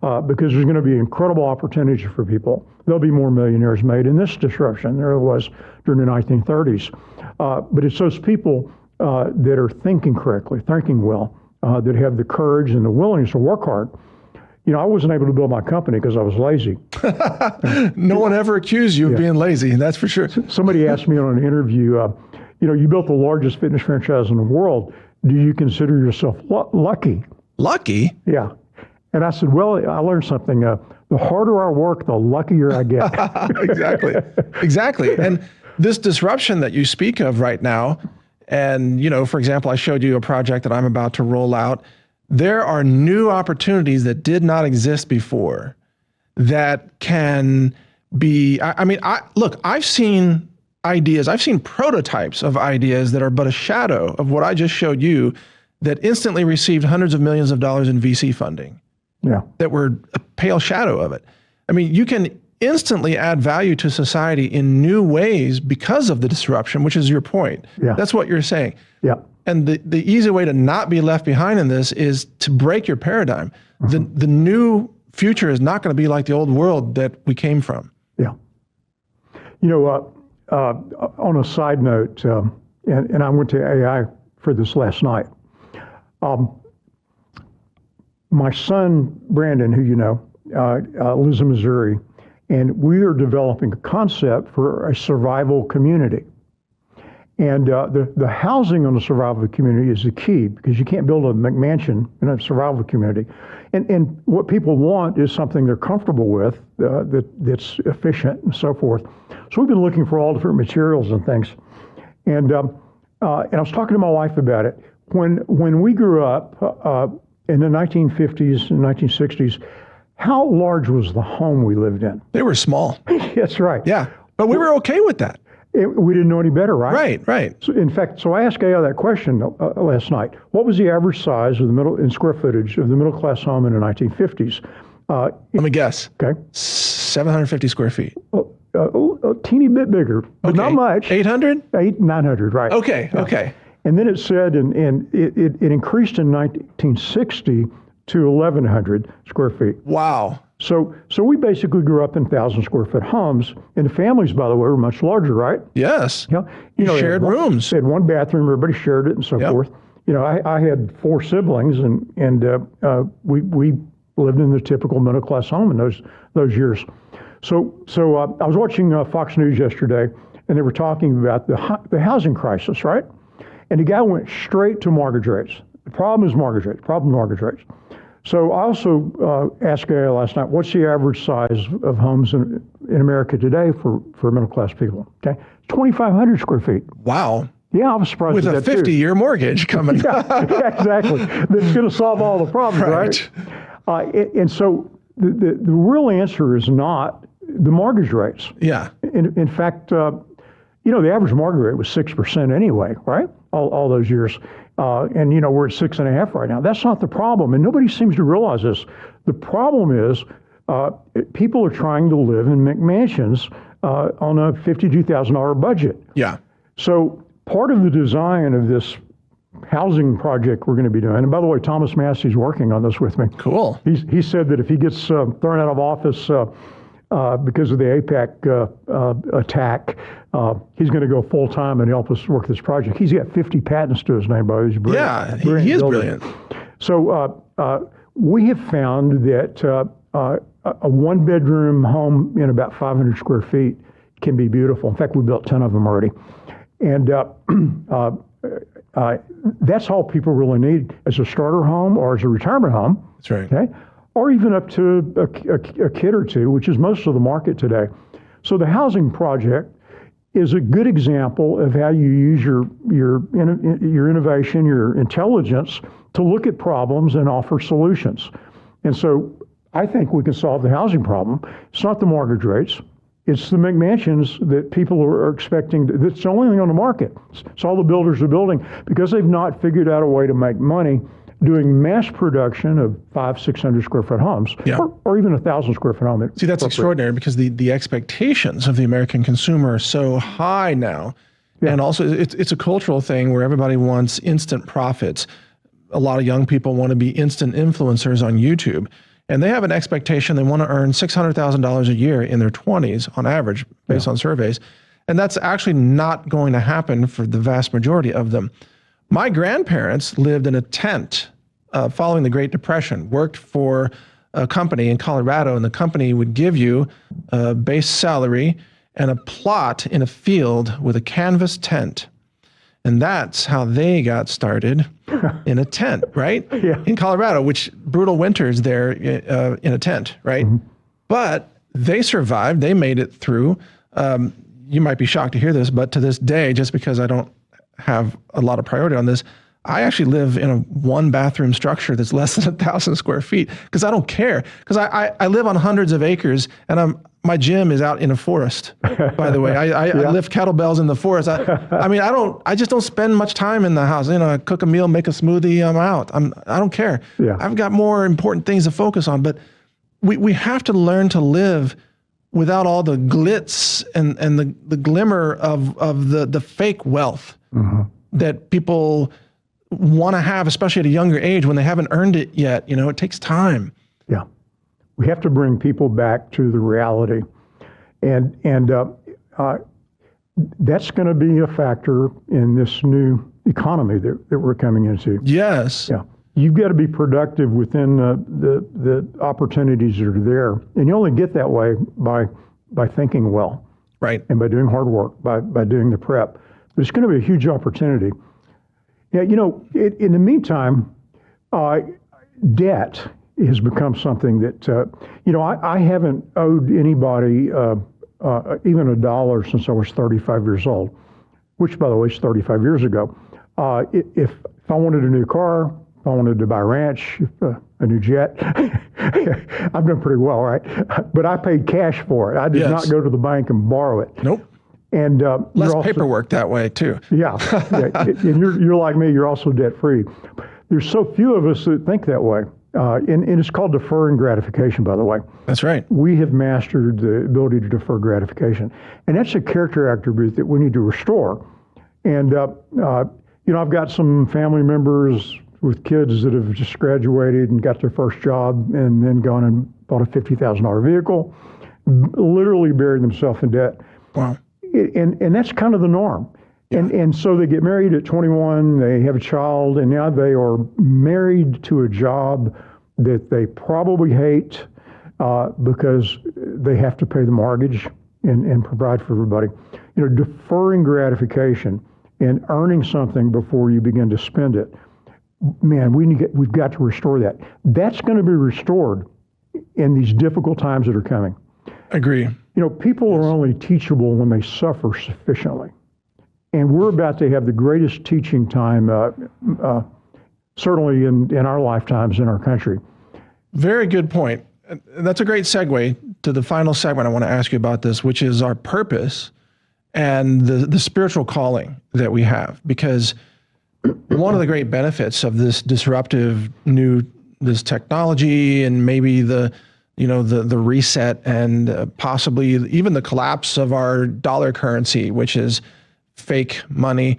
because there's going to be incredible opportunities for people. There'll be more millionaires made in this disruption than there was during the 1930s. But it's those people that are thinking correctly, thinking well, that have the courage and the willingness to work hard. I wasn't able to build my company because I was lazy.
No one ever accused you of being lazy, that's for sure.
Somebody asked me on an interview, you built the largest fitness franchise in the world. Do you consider yourself lucky?
Lucky?
Yeah. And I said, well, I learned something. The harder I work, the luckier I get.
Exactly. And this disruption that you speak of right now, and, for example, I showed you a project that I'm about to roll out. There are new opportunities that did not exist before that can be, look, I've seen ideas, I've seen prototypes of ideas that are but a shadow of what I just showed you that instantly received hundreds of millions of dollars in VC funding.
Yeah.
That were a pale shadow of it. You can instantly add value to society in new ways because of the disruption, which is your point.
Yeah.
That's what you're saying.
Yeah.
And the easy way to not be left behind in this is to break your paradigm. Mm-hmm. The new future is not going to be like the old world that we came from.
Yeah. On a side note, and I went to AI for this last night. My son, Brandon, who lives in Missouri, and we are developing a concept for a survival community. And the housing on the survival community is the key, because you can't build a McMansion in a survival community. And what people want is something they're comfortable with, that's efficient and so forth. So we've been looking for all different materials and things. And I was talking to my wife about it. When we grew up in the 1950s and 1960s, how large was the home we lived in?
They were small.
That's right.
Yeah, but we were okay with that.
We didn't know any better, right?
Right.
So in fact, so I asked AI that question last night. What was the average size of in square footage of the middle class home in the 1950s?
Let me guess.
Okay.
750 square feet.
A teeny bit bigger, but not much.
800?
900, right.
Okay, yeah. Okay.
And then it said, and it increased in 1960 to 1,100 square feet.
Wow.
So we basically grew up in 1,000 square foot homes, and the families, by the way, were much larger, right?
Yes.
You
shared rooms.
They had one bathroom, everybody shared it, and so forth. I had 4 siblings, and we lived in the typical middle class home in those years. So I was watching Fox News yesterday, and they were talking about the housing crisis, right? And the guy went straight to mortgage rates. The problem is mortgage rates. So I also asked AI last night, what's the average size of homes in America today for middle-class people? Okay, 2,500 square feet.
Wow.
Yeah, I was surprised
with
at that
a 50-year mortgage coming.
Yeah, exactly. That's going to solve all the problems, right? And so the real answer is not the mortgage rates.
Yeah.
In fact, the average mortgage rate was 6% anyway, right? All those years. And we're at 6.5 right now. That's not the problem, and nobody seems to realize this. The problem is people are trying to live in McMansions on a $52,000 budget.
Yeah.
So part of the design of this housing project we're going to be doing. And by the way, Thomas Massey's working on this with me.
Cool.
He said that if he gets thrown out of office because of the APAC attack, he's going to go full time and help us work this project. He's got 50 patents to his name, by the way. He's brilliant.
Yeah, he is brilliant.
So we have found that a one-bedroom home in about 500 square feet can be beautiful. In fact, we built 10 of them already. And that's all people really need as a starter home or as a retirement home.
That's right.
Okay, or even up to a kid or two, which is most of the market today. So the housing project is a good example of how you use your innovation, your intelligence to look at problems and offer solutions. And so I think we can solve the housing problem. It's not the mortgage rates. It's the McMansions that people are expecting. That's the only thing on the market. It's all the builders are building because they've not figured out a way to make money doing mass production of 500-600 square foot homes, or even 1,000 square foot home.
See, that's extraordinary because the expectations of the American consumer are so high now. Yeah. And also it's a cultural thing where everybody wants instant profits. A lot of young people want to be instant influencers on YouTube. And they have an expectation they want to earn $600,000 a year in their 20s on average, based on surveys. And that's actually not going to happen for the vast majority of them. My grandparents lived in a tent following the Great Depression, worked for a company in Colorado, and the company would give you a base salary and a plot in a field with a canvas tent. And that's how they got started in a tent, right?
Yeah.
In Colorado, which brutal winters there in a tent, right? Mm-hmm. But they survived. They made it through. You might be shocked to hear this, but to this day, just because I don't have a lot of priority on this, I actually live in a one-bathroom structure that's less than 1,000 square feet because I don't care. Because I live on hundreds of acres, and my gym is out in a forest, by the way. I lift kettlebells in the forest. I just don't spend much time in the house. You know, I cook a meal, make a smoothie, I'm out. I don't care. Yeah. I've got more important things to focus on. But we have to learn to live without all the glitz and the glimmer of the fake wealth that people want to have, especially at a younger age when they haven't earned it yet. You know, it takes time. Yeah.
We have to bring people back to the reality. And that's going to be a factor in this new economy that we're coming into.
Yes.
Yeah. You've got to be productive within the opportunities that are there. And you only get that way by thinking well.
Right.
And by doing hard work, by doing the prep. But it's going to be a huge opportunity. Yeah, you know, in the meantime, debt has become something that, I haven't owed anybody even $1 since I was 35 years old, which, by the way, is 35 years ago. If I wanted a new car, if I wanted to buy a ranch, a new jet, I've done pretty well, right? But I paid cash for it. I did not go to the bank and borrow it.
Nope.
And
less paperwork that way too.
Yeah, and you're like me. You're also debt free. There's so few of us that think that way, and it's called deferring gratification. By the way,
that's right.
We have mastered the ability to defer gratification, and that's a character attribute that we need to restore. And I've got some family members with kids that have just graduated and got their first job, and then gone and bought a $50,000 vehicle, literally buried themselves in debt.
Wow.
And that's kind of the norm. Yeah. And so they get married at 21, they have a child, and now they are married to a job that they probably hate because they have to pay the mortgage and provide for everybody. You know, deferring gratification and earning something before you begin to spend it. Man, we've got to restore that. That's going to be restored in these difficult times that are coming.
Agree.
You know, people are only teachable when they suffer sufficiently. And we're about to have the greatest teaching time, certainly in our lifetimes in our country.
Very good point. That's a great segue to the final segment I want to ask you about this, which is our purpose and the spiritual calling that we have. Because one of the great benefits of this disruptive this technology and maybe the reset and possibly even the collapse of our dollar currency, which is fake money,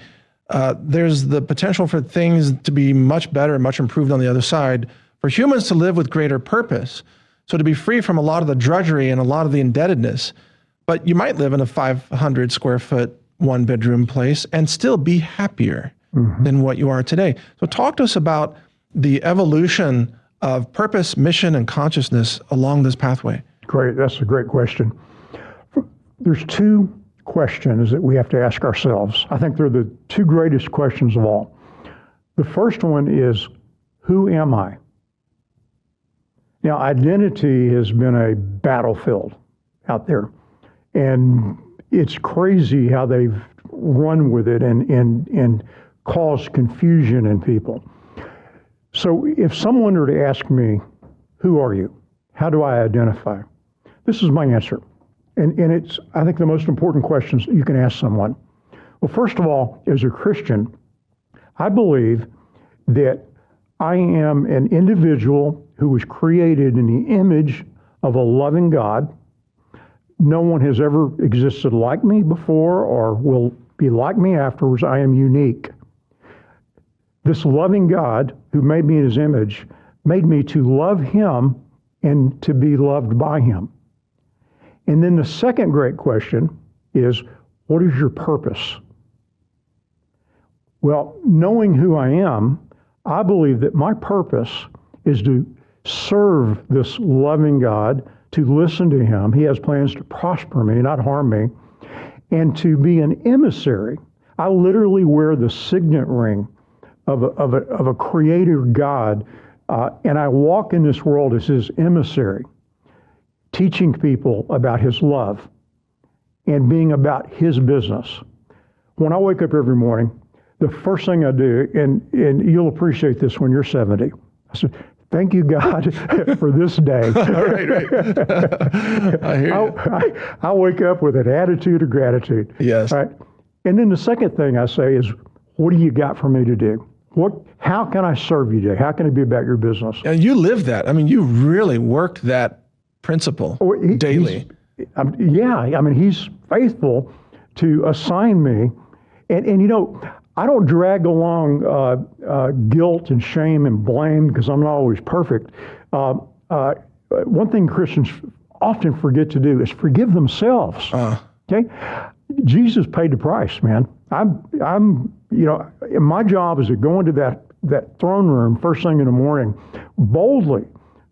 there's the potential for things to be much better, much improved on the other side, for humans to live with greater purpose. So to be free from a lot of the drudgery and a lot of the indebtedness, but you might live in a 500 square foot, 1-bedroom place and still be happier than what you are today. So talk to us about the evolution of purpose, mission, and consciousness along this pathway.
Great, that's a great question. There's two questions that we have to ask ourselves. I think they're the two greatest questions of all. The first one is, who am I? Now, identity has been a battlefield out there, and it's crazy how they've run with it and caused confusion in people. So if someone were to ask me, who are you? How do I identify? This is my answer. And it's, I think, the most important questions you can ask someone. Well, first of all, as a Christian, I believe that I am an individual who was created in the image of a loving God. No one has ever existed like me before or will be like me afterwards. I am unique. This loving God who made me in his image made me to love him and to be loved by him. And then the second great question is, what is your purpose? Well, knowing who I am, I believe that my purpose is to serve this loving God, to listen to him. He has plans to prosper me, not harm me, and to be an emissary. I literally wear the signet ring of a creator God, and I walk in this world as his emissary, teaching people about his love and being about his business. When I wake up every morning, the first thing I do, and you'll appreciate this when you're 70, I say, thank you, God, for this day.
Right. I hear you.
I wake up with an attitude of gratitude.
Yes.
Right? And then the second thing I say is, what do you got for me to do? How can I serve you today? How can it be about your business?
And you live that. I mean, you really work that principle daily.
He's faithful to assign me. And you know, I don't drag along guilt and shame and blame because I'm not always perfect. One thing Christians often forget to do is forgive themselves. Okay, Jesus paid the price, man. My job is to go into that throne room first thing in the morning boldly,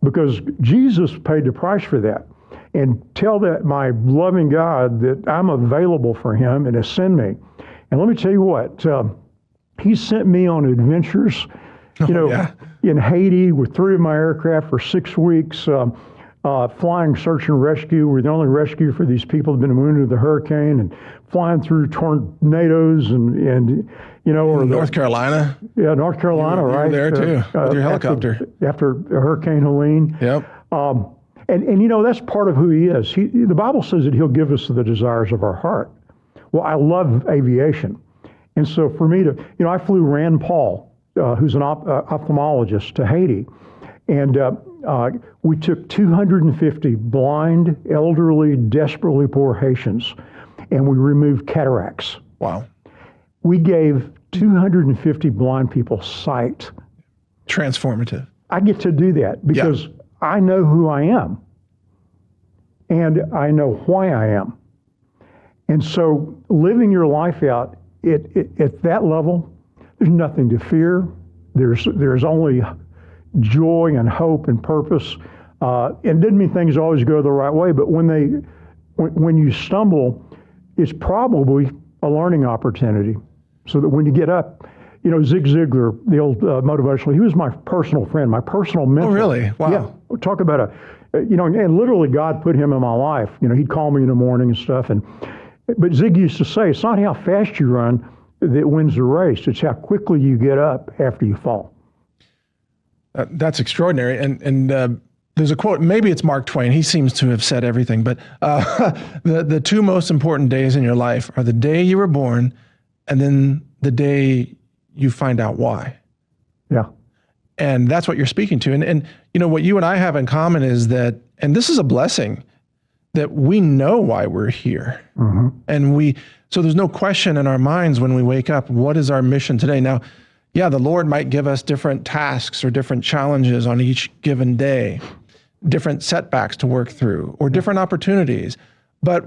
because Jesus paid the price for that, and tell that my loving God that I'm available for him and to send me. And let me tell you what, he sent me on adventures, in Haiti with 3 of my aircraft for 6 weeks, flying search and rescue. We're the only rescue for these people who've been wounded in the hurricane, and flying through tornadoes and
North Carolina.
Yeah, North Carolina, right?
You were there too, with your helicopter.
After Hurricane Helene.
Yep.
And that's part of who he is. The Bible says that he'll give us the desires of our heart. Well, I love aviation. And so for me I flew Rand Paul, who's an ophthalmologist, to Haiti. And we took 250 blind, elderly, desperately poor Haitians, and we removed cataracts.
Wow.
We gave 250 blind people sight.
Transformative.
I get to do that because I know who I am, and I know why I am. And so living your life out at that level, there's nothing to fear. There's only joy and hope and purpose. It doesn't mean things always go the right way, but when you stumble, it's probably a learning opportunity. So that when you get up, Zig Ziglar, the old motivational, he was my personal friend, my personal mentor.
Oh, really? Wow.
Yeah. Talk about and literally God put him in my life. He'd call me in the morning and stuff. But Zig used to say, it's not how fast you run that wins the race. It's how quickly you get up after you fall.
That's extraordinary. And there's a quote, maybe it's Mark Twain. He seems to have said everything, but the 2 most important days in your life are the day you were born and then the day you find out why.
Yeah.
And that's what you're speaking to. And what you and I have in common is that, and this is a blessing, that we know why we're here. And so there's no question in our minds when we wake up, what is our mission today? Now, yeah, the Lord might give us different tasks or different challenges on each given day, different setbacks to work through, or different opportunities. But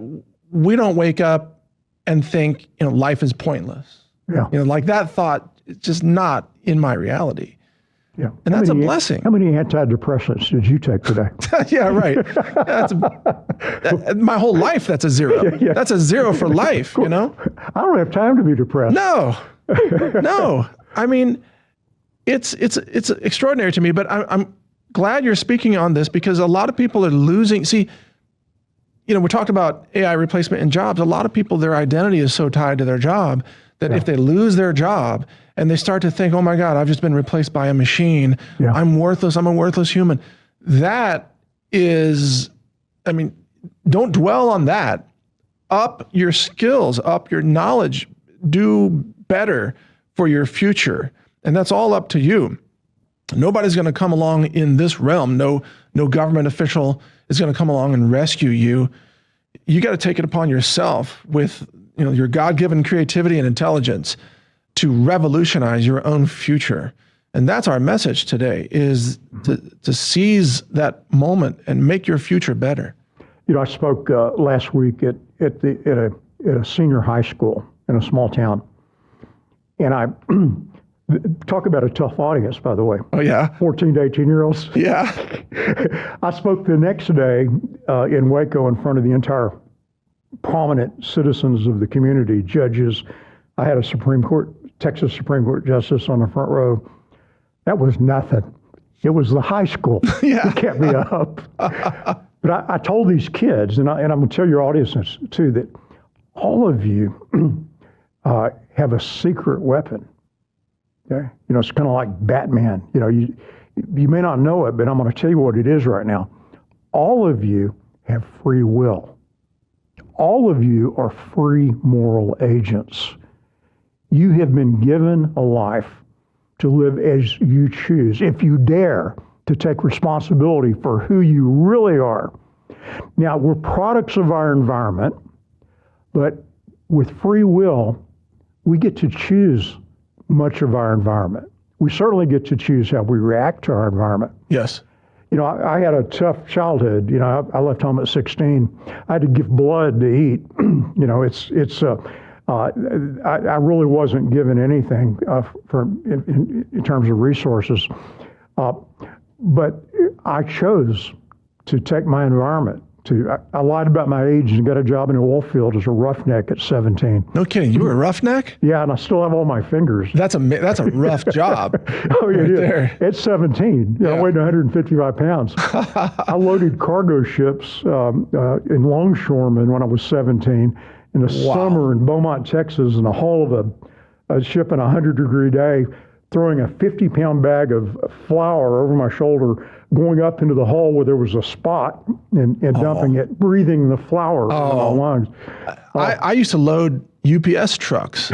we don't wake up and think, life is pointless.
Yeah.
Like that thought, it's just not in my reality.
Yeah.
And that's a blessing.
How many antidepressants did you take today?
Yeah, right. My whole life, that's a zero.
Yeah.
That's a zero for life,
I don't have time to be depressed.
No. I mean, it's extraordinary to me, but I'm glad you're speaking on this because a lot of people are losing. See, we talked about AI replacement in jobs. A lot of people, their identity is so tied to their job that if they lose their job and they start to think, oh my God, I've just been replaced by a machine. Yeah. I'm worthless. I'm a worthless human. That is, don't dwell on that. Up your skills, up your knowledge, do better for your future. And that's all up to you. Nobody's going to come along in this realm. No government official is going to come along and rescue you. You got to take it upon yourself with your God-given creativity and intelligence to revolutionize your own future. And that's our message today, is to seize that moment and make your future better.
I spoke last week at a senior high school in a small town. And I talk about a tough audience, by the way.
Oh, yeah.
14 to 18-year-olds.
Yeah.
I spoke the next day in Waco in front of the entire prominent citizens of the community, judges. I had a Texas Supreme Court justice on the front row. That was nothing. It was the high school that kept me up. But I told these kids, and I'm going to tell your audience too, that all of you have a secret weapon. Okay, it's kind of like Batman. You may not know it, but I'm going to tell you what it is right now. All of you have free will. All of you are free moral agents. You have been given a life to live as you choose, if you dare to take responsibility for who you really are. Now, we're products of our environment, but with free will, we get to choose much of our environment. We certainly get to choose how we react to our environment.
Yes.
I had a tough childhood. I left home at 16. I had to give blood to eat. I really wasn't given anything in terms of resources. But I chose to take my environment. I lied about my age and got a job in the oil field as a roughneck at 17.
No kidding. You were a roughneck?
Yeah, and I still have all my fingers.
That's a rough job.
Oh, yeah, right there. At 17, I weighed 155 pounds. I loaded cargo ships in longshoremen when I was 17 in the summer in Beaumont, Texas, in the hull of a ship in a 100-degree day, throwing a 50-pound bag of flour over my shoulder, going up into the hull where there was a spot and dumping it, breathing the flour in my lungs.
I used to load UPS trucks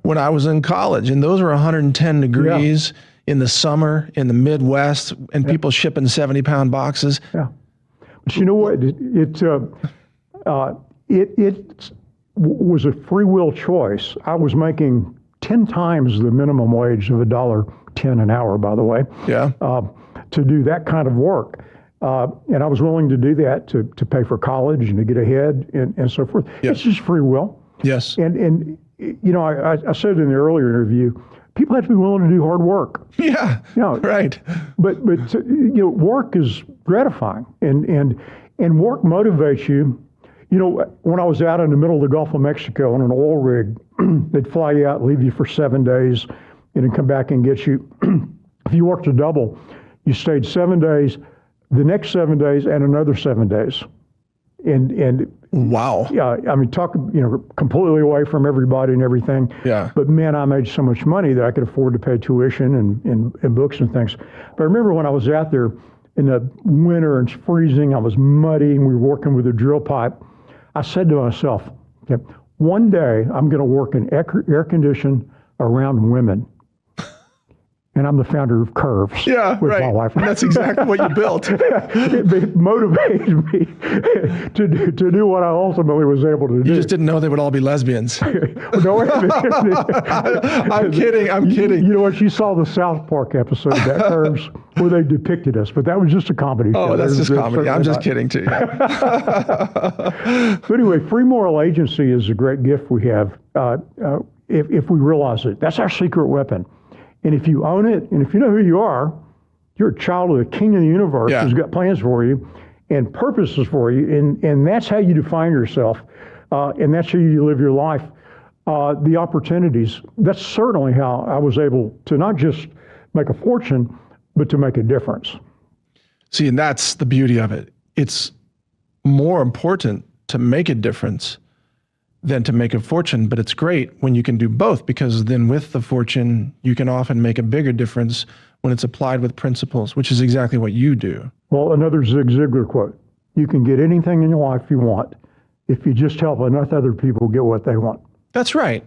when I was in college, and those were 110 degrees in the summer in the Midwest, and people shipping 70-pound boxes. Yeah.
But you know what? It was a free will choice. I was making 10 times the minimum wage of $1.10 an hour, by the way. Yeah. To do that kind of work. And I was willing to do that to pay for college and to get ahead and so forth. Yes. It's just free will.
Yes.
And I said in the earlier interview, people have to be willing to do hard work.
Yeah. Right.
But work is gratifying and work motivates you. When I was out in the middle of the Gulf of Mexico on an oil rig, they'd fly you out, leave you for 7 days, and then come back and get you. If you worked a double, you stayed 7 days, the next 7 days, and another 7 days. And
wow.
Yeah, talk, completely away from everybody and everything. Yeah. But man, I made so much money that I could afford to pay tuition and books and things. But I remember when I was out there in the winter and it's freezing, I was muddy, and we were working with a drill pipe. I said to myself, one day I'm going to work in air condition around women. And I'm the founder of Curves.
Yeah,
with
right.
my wife.
That's exactly what you built.
It motivated me to do what I ultimately was able to do.
You just didn't know they would all be lesbians.
No, wait a minute.
I'm kidding.
You know what? You saw the South Park episode of that Curves where they depicted us, but that was just a comedy show.
Oh, that's just comedy. I'm just kidding too.
But anyway, free moral agency is a great gift we have if we realize it. That's our secret weapon. And if you own it, and if you know who you are, you're a child of the King of the universe who's got plans for you and purposes for you, and that's how you define yourself, and that's how you live your life. The opportunities, that's certainly how I was able to not just make a fortune, but to make a difference.
See, and that's the beauty of it. It's more important to make a difference than to make a fortune, but it's great when you can do both, because then with the fortune, you can often make a bigger difference when it's applied with principles, which is exactly what you do.
Well, another Zig Ziglar quote, you can get anything in your life you want if you just help enough other people get what they want.
That's right.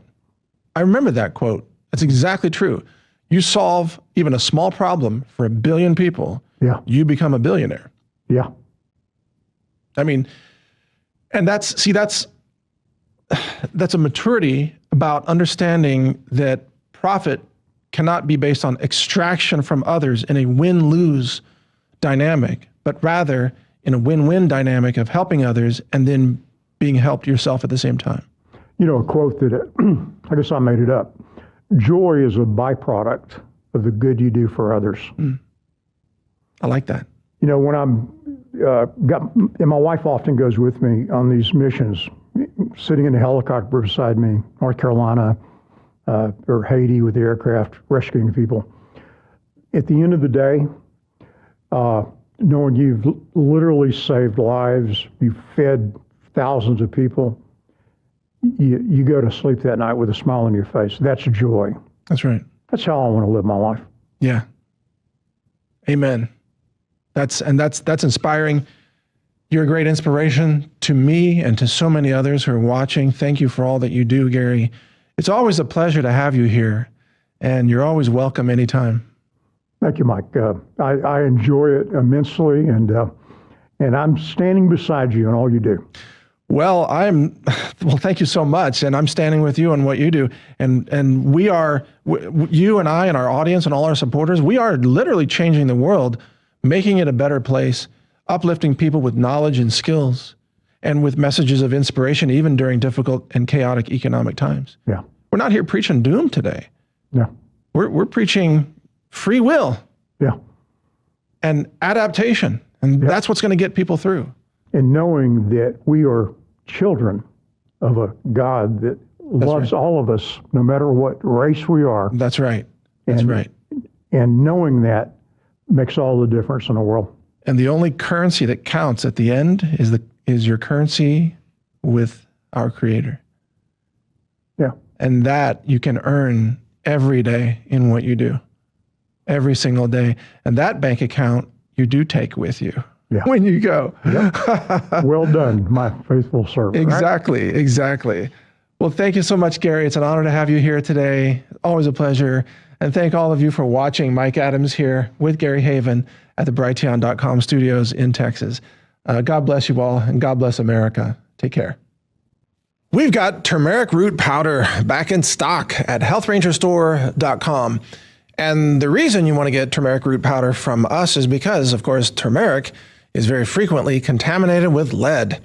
I remember that quote. That's exactly true. You solve even a small problem for 1 billion people, you become a billionaire.
Yeah.
I mean, and that's a maturity about understanding that profit cannot be based on extraction from others in a win-lose dynamic, but rather in a win-win dynamic of helping others and then being helped yourself at the same time.
You know, a quote that, I guess I made it up. Joy is a byproduct of the good you do for others.
I like that.
You know, when and my wife often goes with me on these missions, sitting in a helicopter beside me, North Carolina, or Haiti with the aircraft, rescuing people. At the end of the day, knowing you've literally saved lives, you've fed thousands of people, you go to sleep that night with a smile on your face. That's joy.
That's right.
That's how I want to live my life.
Yeah. Amen. That's inspiring. You're a great inspiration to me and to so many others who are watching. Thank you for all that you do, Gary. It's always a pleasure to have you here, and you're always welcome anytime.
Thank you, Mike. I enjoy it immensely, and I'm standing beside you in all you do.
Well, thank you so much, and I'm standing with you on what you do, and we are, you and I and our audience and all our supporters, we are literally changing the world, making it a better place, uplifting people with knowledge and skills, and with messages of inspiration, even during difficult and chaotic economic times.
Yeah.
We're not here preaching doom today.
Yeah.
We're preaching free will.
Yeah.
And adaptation, and that's what's going to get people through.
And knowing that we are children of a God that loves all of us, no matter what race we are.
That's right. That's right.
And knowing that makes all the difference in the world.
And the only currency that counts at the end is your currency with our Creator.
Yeah.
And that you can earn every day in what you do, every single day. And that bank account you do take with you when you go.
Yep. Well done, my faithful servant.
Exactly, exactly. Well, thank you so much, Gary. It's an honor to have you here today. Always a pleasure. And thank all of you for watching. Mike Adams here with Gary Haven at the Brighteon.com studios in Texas. God bless you all, and God bless America. Take care. We've got turmeric root powder back in stock at healthrangerstore.com. And the reason you want to get turmeric root powder from us is because, of course, turmeric is very frequently contaminated with lead.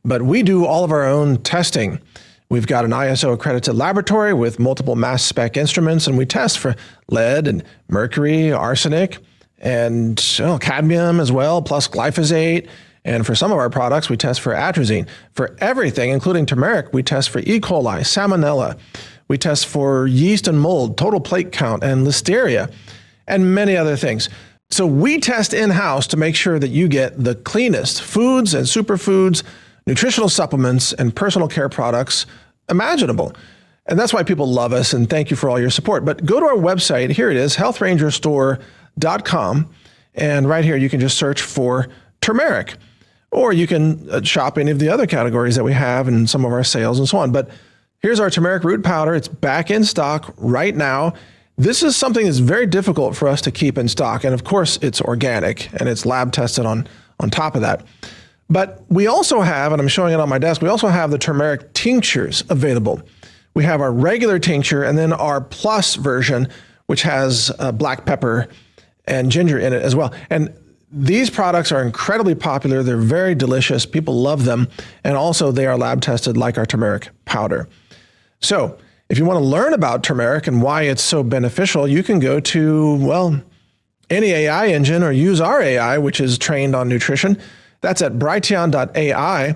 But we do all of our own testing. We've got an ISO accredited laboratory with multiple mass spec instruments, and we test for lead and mercury, arsenic, and cadmium as well, plus glyphosate. And for some of our products, we test for atrazine. For everything, including turmeric, we test for E. coli, salmonella. We test for yeast and mold, total plate count, and listeria, and many other things. So we test in-house to make sure that you get the cleanest foods and superfoods, nutritional supplements, and personal care products imaginable. And that's why people love us, and thank you for all your support. But go to our website. Here it is, healthrangerstore.com. And right here, you can just search for turmeric. Or you can shop any of the other categories that we have and some of our sales and so on. But here's our turmeric root powder. It's back in stock right now. This is something that's very difficult for us to keep in stock. And of course, it's organic and it's lab tested on top of that. But we also have, and I'm showing it on my desk, we also have the turmeric tinctures available. We have our regular tincture and then our plus version, which has black pepper and ginger in it as well. And these products are incredibly popular. They're very delicious. People love them. And also they are lab tested like our turmeric powder. So if you want to learn about turmeric and why it's so beneficial, you can go to, well, any AI engine or use our AI, which is trained on nutrition. That's at Brighteon.ai.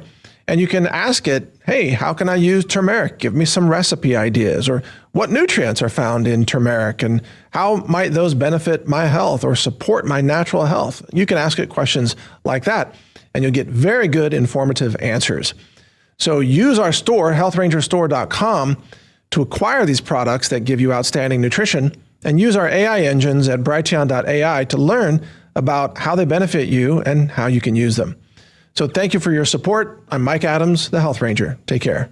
And you can ask it, hey, how can I use turmeric? Give me some recipe ideas, or what nutrients are found in turmeric and how might those benefit my health or support my natural health? You can ask it questions like that and you'll get very good informative answers. So use our store, healthrangerstore.com, to acquire these products that give you outstanding nutrition, and use our AI engines at Brighteon.ai to learn about how they benefit you and how you can use them. So thank you for your support. I'm Mike Adams, the Health Ranger. Take care.